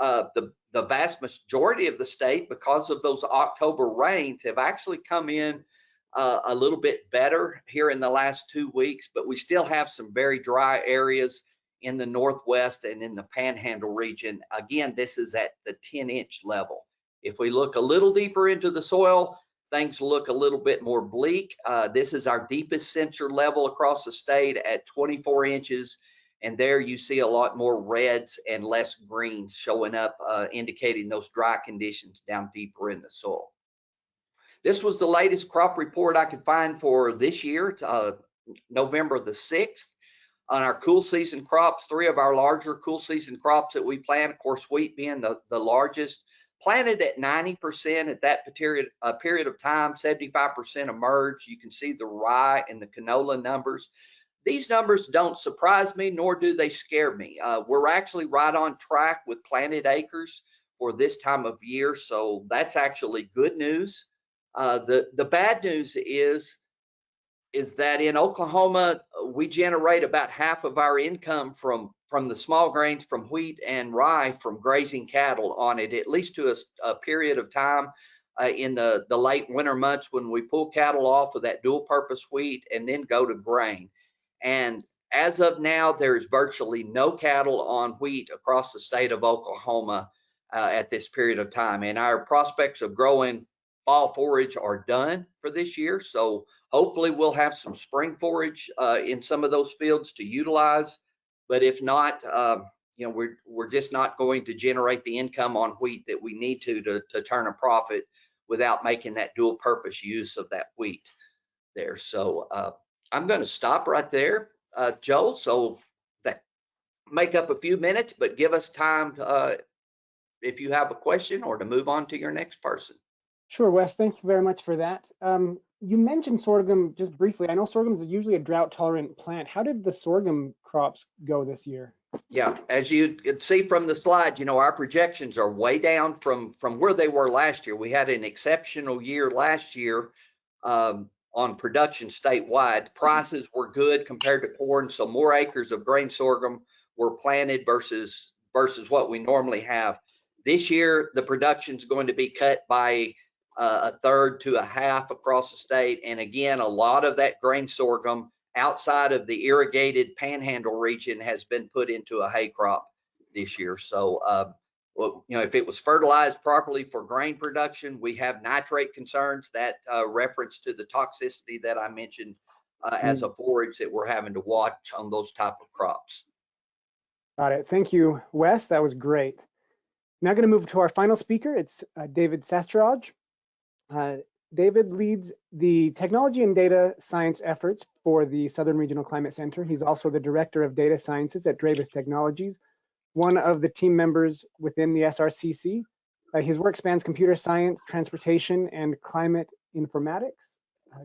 the vast majority of the state, because of those October rains, have actually come in a little bit better here in the last 2 weeks, but we still have some very dry areas in the Northwest and in the Panhandle region. Again, this is at the 10-inch level. If we look a little deeper into the soil, things look a little bit more bleak. This is our deepest sensor level across the state at 24 inches. And there you see a lot more reds and less greens showing up, indicating those dry conditions down deeper in the soil. This was the latest crop report I could find for this year, November the 6th. On our cool season crops, 3 of our larger cool season crops that we plant, of course, wheat being the largest, planted at 90% at that period of time, 75% emerged. You can see the rye and the canola numbers. These numbers don't surprise me, nor do they scare me. We're actually right on track with planted acres for this time of year, so that's actually good news. The bad news is that in Oklahoma, we generate about half of our income from the small grains, from wheat and rye, from grazing cattle on it, at least to a period of time in the late winter months when we pull cattle off of that dual purpose wheat and then go to grain. And as of now, there's virtually no cattle on wheat across the state of Oklahoma at this period of time. And our prospects of growing fall forage are done for this year. So hopefully we'll have some spring forage in some of those fields to utilize. But if not, we're just not going to generate the income on wheat that we need to turn a profit without making that dual purpose use of that wheat there. So I'm going to stop right there, Joel. So that make up a few minutes, but give us time if you have a question or to move on to your next person. Sure, Wes, thank you very much for that. You mentioned sorghum just briefly. I know sorghum is usually a drought tolerant plant. How did the sorghum crops go this year? Yeah, as you can see from the slide, our projections are way down from where they were last year. We had an exceptional year last year on production statewide. Prices were good compared to corn, so more acres of grain sorghum were planted versus what we normally have. This year, the production is going to be cut by a third to a half across the state. And again, a lot of that grain sorghum outside of the irrigated panhandle region has been put into a hay crop this year. So Well, if it was fertilized properly for grain production, we have nitrate concerns. That reference to the toxicity that I mentioned as a forage that we're having to watch on those type of crops. Got it. Thank you, Wes. That was great. Now going to move to our final speaker. It's David Sastraj. David leads the technology and data science efforts for the Southern Regional Climate Center. He's also the director of data sciences at Dravis Technologies, one of the team members within the SRCC. His work spans computer science, transportation, and climate informatics.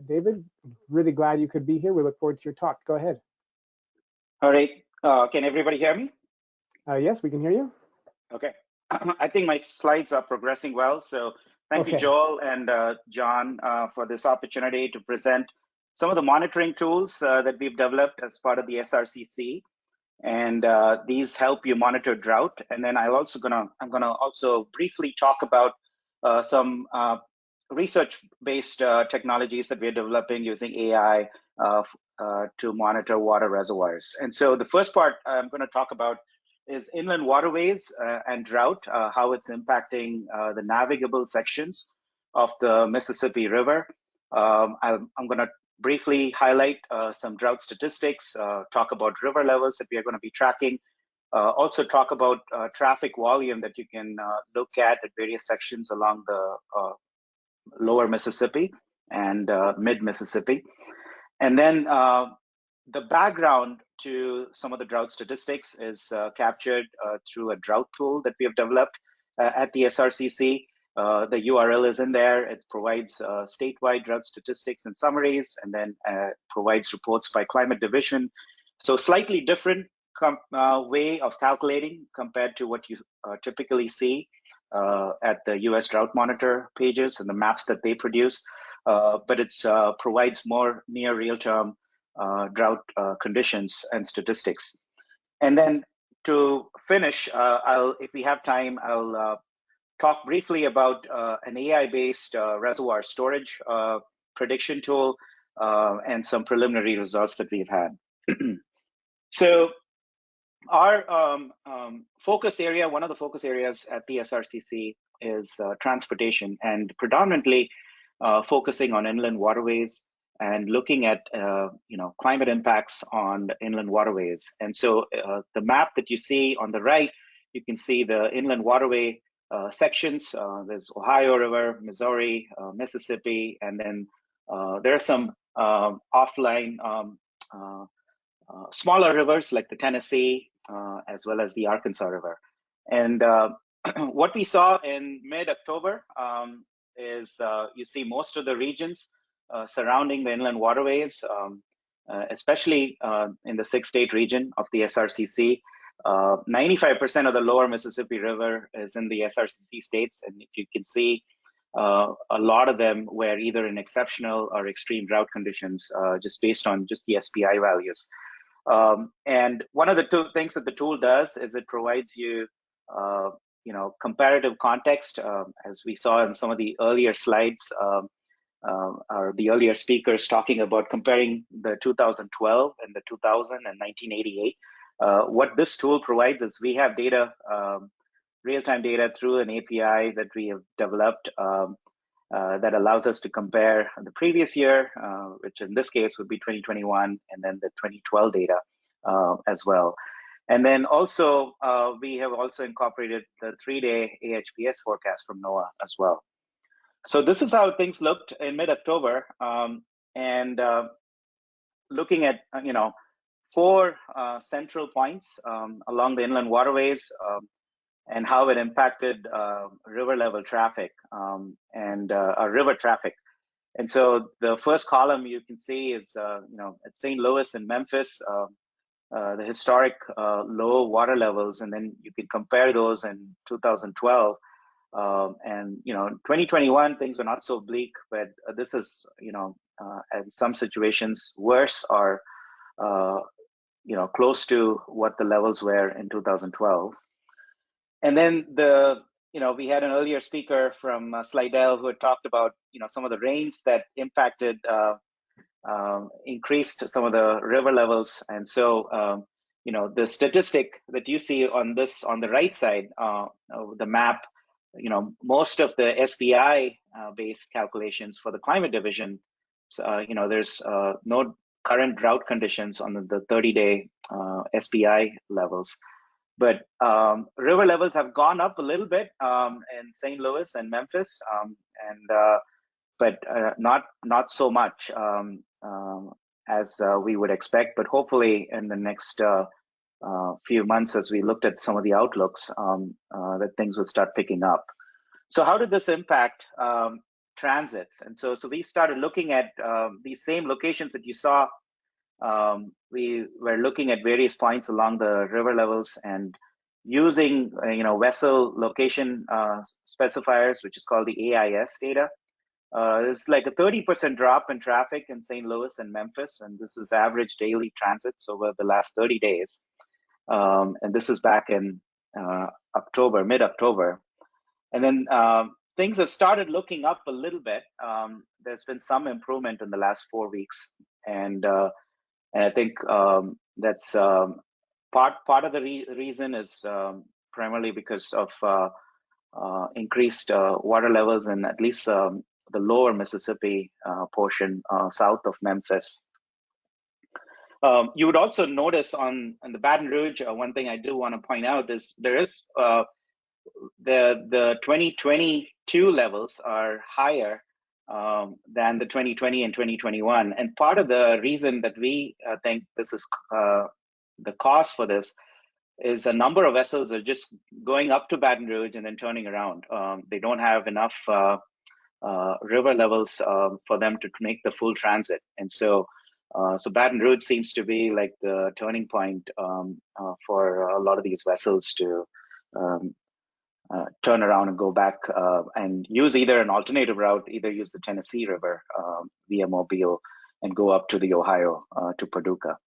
David, really glad you could be here. We look forward to your talk. Go ahead. All right. Can everybody hear me? Yes, we can hear you. Okay. I think my slides are progressing well. So thank you, Joel and John, for this opportunity to present some of the monitoring tools that we've developed as part of the SRCC. And these help you monitor drought. And then I'm gonna also briefly talk about some research-based technologies that we're developing using AI to monitor water reservoirs. And so the first part I'm going to talk about is inland waterways and drought, how it's impacting the navigable sections of the Mississippi River. I'm going to briefly highlight some drought statistics, talk about river levels that we are going to be tracking, also talk about traffic volume that you can look at various sections along the lower Mississippi and mid-Mississippi. And then the background to some of the drought statistics is captured through a drought tool that we have developed at the SRCC. The URL is in there. It provides statewide drought statistics and summaries, and then provides reports by climate division. So slightly different way of calculating compared to what you typically see at the US Drought Monitor pages and the maps that they produce. But it provides more near real-term drought conditions and statistics. And then to finish, if we have time, I'll talk briefly about an AI-based reservoir storage prediction tool and some preliminary results that we've had. So our focus area, one of the focus areas at the SRCC is transportation, and predominantly focusing on inland waterways and looking at climate impacts on inland waterways. And so the map that you see on the right, you can see the inland waterway sections. There's Ohio River, Missouri, Mississippi, and then there are some offline smaller rivers like the Tennessee, as well as the Arkansas River. And what we saw in mid-October is you see most of the regions surrounding the inland waterways, especially in the 6-state region of the SRCC. 95% of the lower Mississippi River is in the SRCC states, and if you can see, a lot of them were either in exceptional or extreme drought conditions, just based on just the SPI values. And one of the two things that the tool does is it provides you, comparative context, as we saw in some of the earlier slides, or the earlier speakers talking about comparing the 2012 and the 2000 and 1988. What this tool provides is we have data, real-time data through an API that we have developed that allows us to compare the previous year, which in this case would be 2021, and then the 2012 data as well. And then also, we have also incorporated the 3-day AHPS forecast from NOAA as well. So this is how things looked in mid-October, and looking at 4 central points along the inland waterways, and how it impacted river level traffic and river traffic. And so the first column you can see is at St. Louis and Memphis, the historic low water levels, and then you can compare those in 2012. And 2021 things are not so bleak, but this is in some situations worse or close to what the levels were in 2012. And then we had an earlier speaker from Slidell who had talked about some of the rains that impacted, increased some of the river levels. And so the statistic that you see on the right side of the map, most of the SPI based calculations for the climate division, there's no current drought conditions on the 30-day SPI levels. But river levels have gone up a little bit in St. Louis and Memphis, but not so much as we would expect. But hopefully in the next few months, as we looked at some of the outlooks, that things would start picking up. So how did this impact transits? And so we started looking at these same locations that you saw. We were looking at various points along the river levels and using vessel location specifiers, which is called the AIS data. There's like a 30% drop in traffic in St. Louis and Memphis, and this is average daily transits over the last 30 days. And this is back in mid-October. And then things have started looking up a little bit. There's been some improvement in the last 4 weeks, and I think that's part of the reason is primarily because of increased water levels in at least the lower Mississippi portion south of Memphis. You would also notice on the Baton Rouge, one thing I do want to point out is there is the 2022 levels are higher than the 2020 and 2021. And part of the reason that we think this is the cause for this is a number of vessels are just going up to Baton Rouge and then turning around. They don't have enough river levels for them to make the full transit. And so Baton Rouge seems to be like the turning point for a lot of these vessels to turn around and go back and use either an alternative route, either use the Tennessee River via Mobile and go up to the Ohio to Paducah.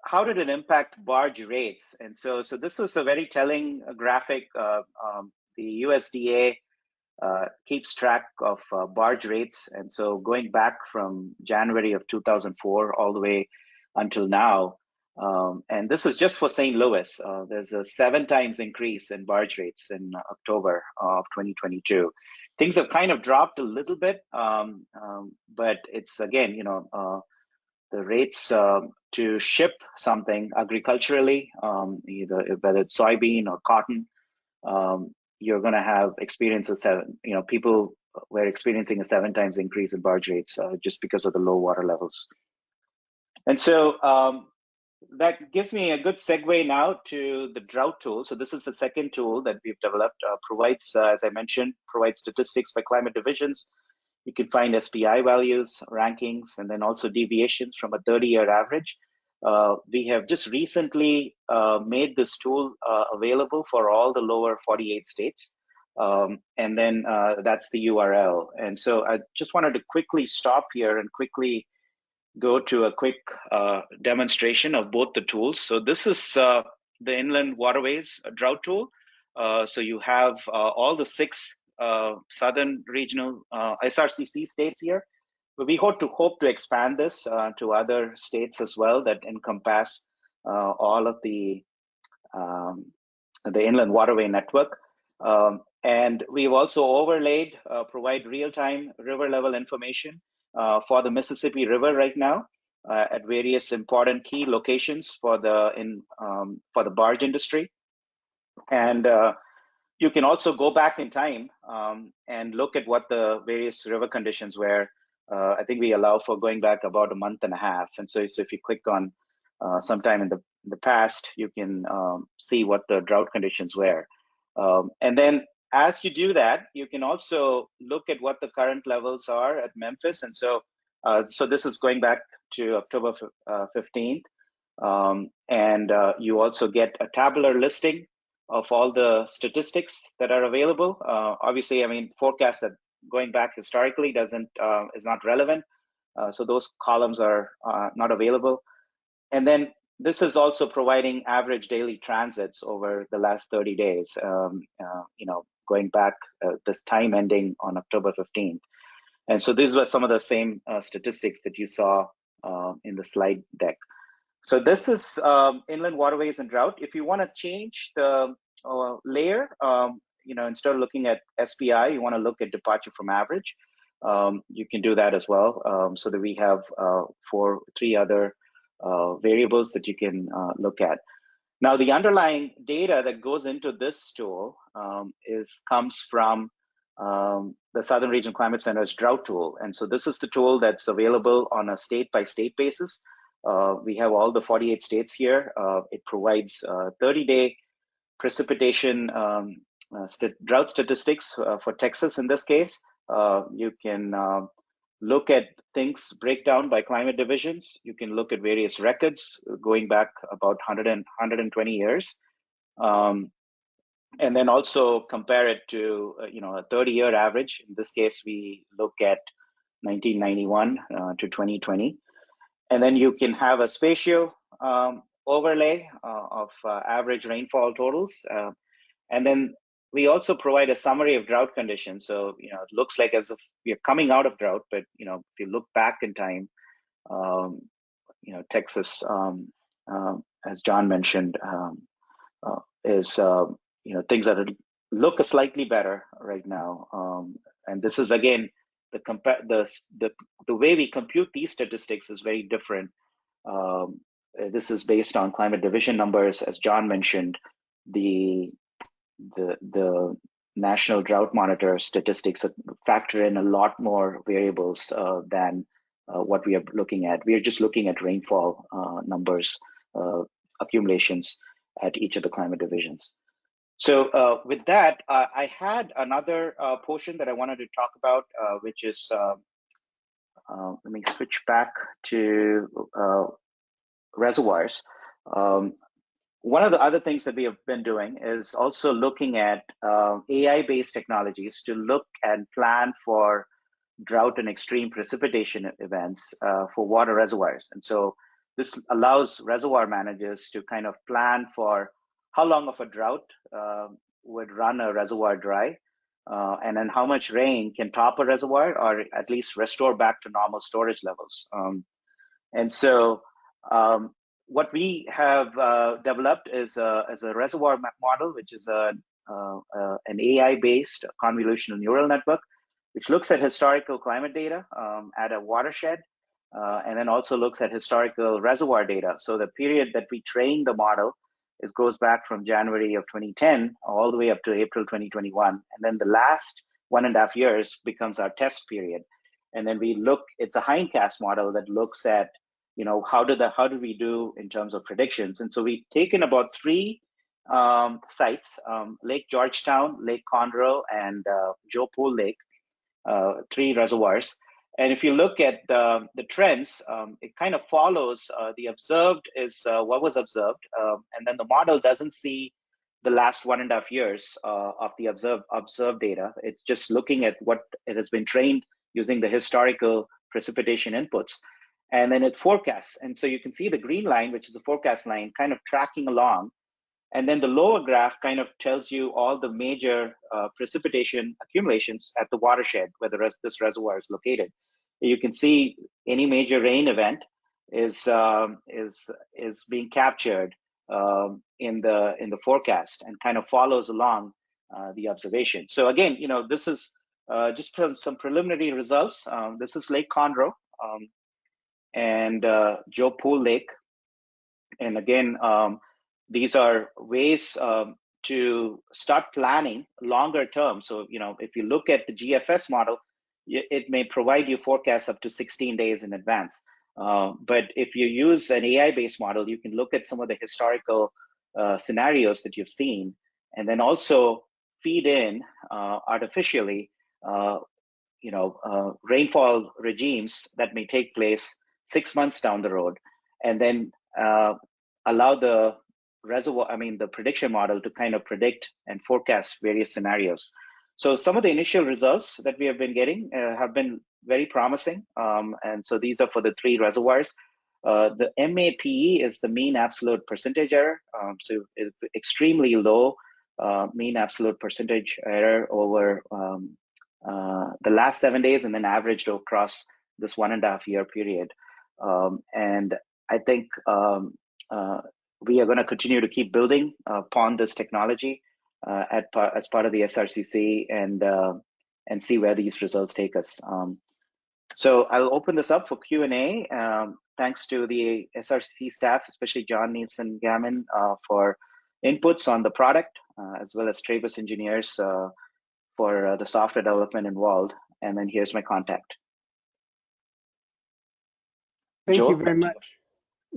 How did it impact barge rates? And so this was a very telling graphic. The USDA keeps track of barge rates. And so going back from January of 2004 all the way until now, and this is just for St. Louis, there's a 7 times increase in barge rates in October of 2022. Things have kind of dropped a little bit, but it's again, the rates to ship something agriculturally, either whether it's soybean or cotton, you're going to have experiences. People were experiencing a 7 times increase in barge rates just because of the low water levels. And so that gives me a good segue now to the drought tool. So this is the second tool that we've developed. Provides, as I mentioned, provides statistics by climate divisions. You can find SPI values, rankings, and then also deviations from a 30-year average. We have just recently made this tool available for all the lower 48 states. And then that's the URL. And so I just wanted to quickly stop here and quickly go to a quick demonstration of both the tools. So this is the Inland Waterways Drought tool. So you have all the 6 southern regional SRCC states here. But we hope to expand this to other states as well that encompass all of the inland waterway network. And we've also overlaid, provide real-time river level information for the Mississippi River right now at various important key locations for the barge industry. And you can also go back in time and look at what the various river conditions were. I think we allow for going back about a month and a half. And so if you click on sometime in the past, you can see what the drought conditions were. And then as you do that, you can also look at what the current levels are at Memphis. And so this is going back to October 15th. And you also get a tabular listing of all the statistics that are available. Obviously, I mean, forecasts that going back historically is not relevant. So those columns are not available. And then this is also providing average daily transits over the last 30 days, going back this time ending on October 15th. And so these were some of the same statistics that you saw in the slide deck. So this is inland waterways and drought. If you want to change the layer, instead of looking at SPI, you want to look at departure from average. You can do that as well, so that we have three other variables that you can look at. Now, the underlying data that goes into this tool comes from the Southern Regional Climate Center's Drought tool. And so this is the tool that's available on a state-by-state basis. We have all the 48 states here. It provides 30-day precipitation drought statistics for Texas in this case. You can look at things breakdown by climate divisions. You can look at various records going back about 120 years. And then also compare it to a 30-year average. In this case, we look at 1991 to 2020. And then you can have a spatial overlay of average rainfall totals. And then we also provide a summary of drought conditions. So, it looks like as if we are coming out of drought, but, if you look back in time, Texas, as John mentioned, is, things that look slightly better right now. And this is, again, the way we compute these statistics is very different. This is based on climate division numbers. As John mentioned, the National Drought Monitor statistics factor in a lot more variables than what we are looking at. We are just looking at rainfall numbers, accumulations at each of the climate divisions. So with that, I had another portion that I wanted to talk about, which is, let me switch back to reservoirs. One of the other things that we have been doing is also looking at AI-based technologies to look and plan for drought and extreme precipitation events for water reservoirs. And so this allows reservoir managers to kind of plan for how long of a drought would run a reservoir dry, and then how much rain can top a reservoir or at least restore back to normal storage levels. And so what we have developed is a reservoir model, which is an AI-based convolutional neural network, which looks at historical climate data at a watershed, and then also looks at historical reservoir data. So the period that we train the model goes back from January of 2010 all the way up to April 2021. And then the last 1.5 years becomes our test period. And then we look, it's a hindcast model that looks at, how do we do in terms of predictions? And so we've taken about 3 sites, Lake Georgetown, Lake Conroe, and Joe Pool Lake, 3 reservoirs. And if you look at the trends, it kind of follows the observed is what was observed. And then the model doesn't see the last 1.5 years of the observed data. It's just looking at what it has been trained using the historical precipitation inputs. And then it forecasts. And so you can see the green line, which is a forecast line, kind of tracking along. And then the lower graph kind of tells you all the major precipitation accumulations at the watershed where this reservoir is located. You can see any major rain event is being captured in the forecast and kind of follows along the observation. So again, this is just some preliminary results. This is Lake Conroe and Joe Pool Lake, and again, these are ways to start planning longer term. So, if you look at the GFS model, it may provide you forecasts up to 16 days in advance. But if you use an AI-based model, you can look at some of the historical scenarios that you've seen, and then also feed in artificially, rainfall regimes that may take place 6 months down the road, and then allow the the prediction model to kind of predict and forecast various scenarios. So some of the initial results that we have been getting have been very promising. And so these are for the 3 reservoirs. The MAPE is the mean absolute percentage error. So it's extremely low mean absolute percentage error over the last 7 days, and then averaged across this 1.5 year period. And I think we are going to continue to keep building upon this technology as part of the SRCC and see where these results take us. So I'll open this up for Q&A. Thanks to the SRCC staff, especially John Nielsen Gammon, for inputs on the product, as well as Travis engineers for the software development involved. And then here's my contact. Thank Joel, you very much,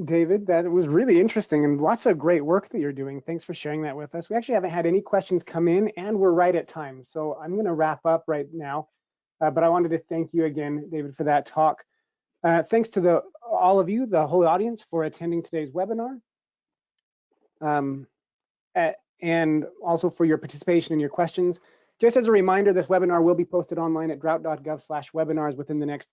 David. That was really interesting and lots of great work that you're doing. Thanks for sharing that with us. We actually haven't had any questions come in, and we're right at time. So I'm going to wrap up right now. But I wanted to thank you again, David, for that talk. Thanks to all of you, the whole audience, for attending today's webinar. And also for your participation and your questions. Just as a reminder, this webinar will be posted online at drought.gov/webinars within the next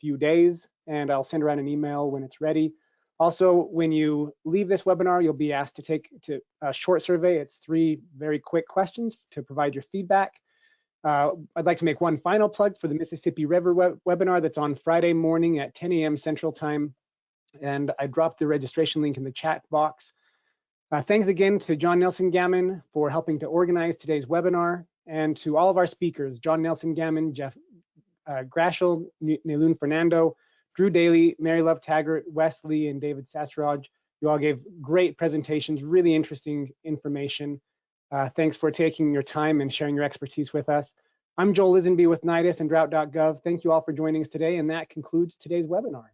few days, and I'll send around an email when it's ready. Also, when you leave this webinar, you'll be asked to take a short survey. It's 3 very quick questions to provide your feedback. I'd like to make one final plug for the Mississippi River webinar that's on Friday morning at 10 a.m. Central Time, and I dropped the registration link in the chat box. Thanks again to John Nielsen Gammon for helping to organize today's webinar, and to all of our speakers, John Nielsen Gammon, Jeff Grashel, Nilun Fernando, Drew Daly, Mary Love Taggart, Wes Lee, and David Sastraj. You all gave great presentations, really interesting information. Thanks for taking your time and sharing your expertise with us. I'm Joel Lisenby with NIDIS and Drought.gov. Thank you all for joining us today, and that concludes today's webinar.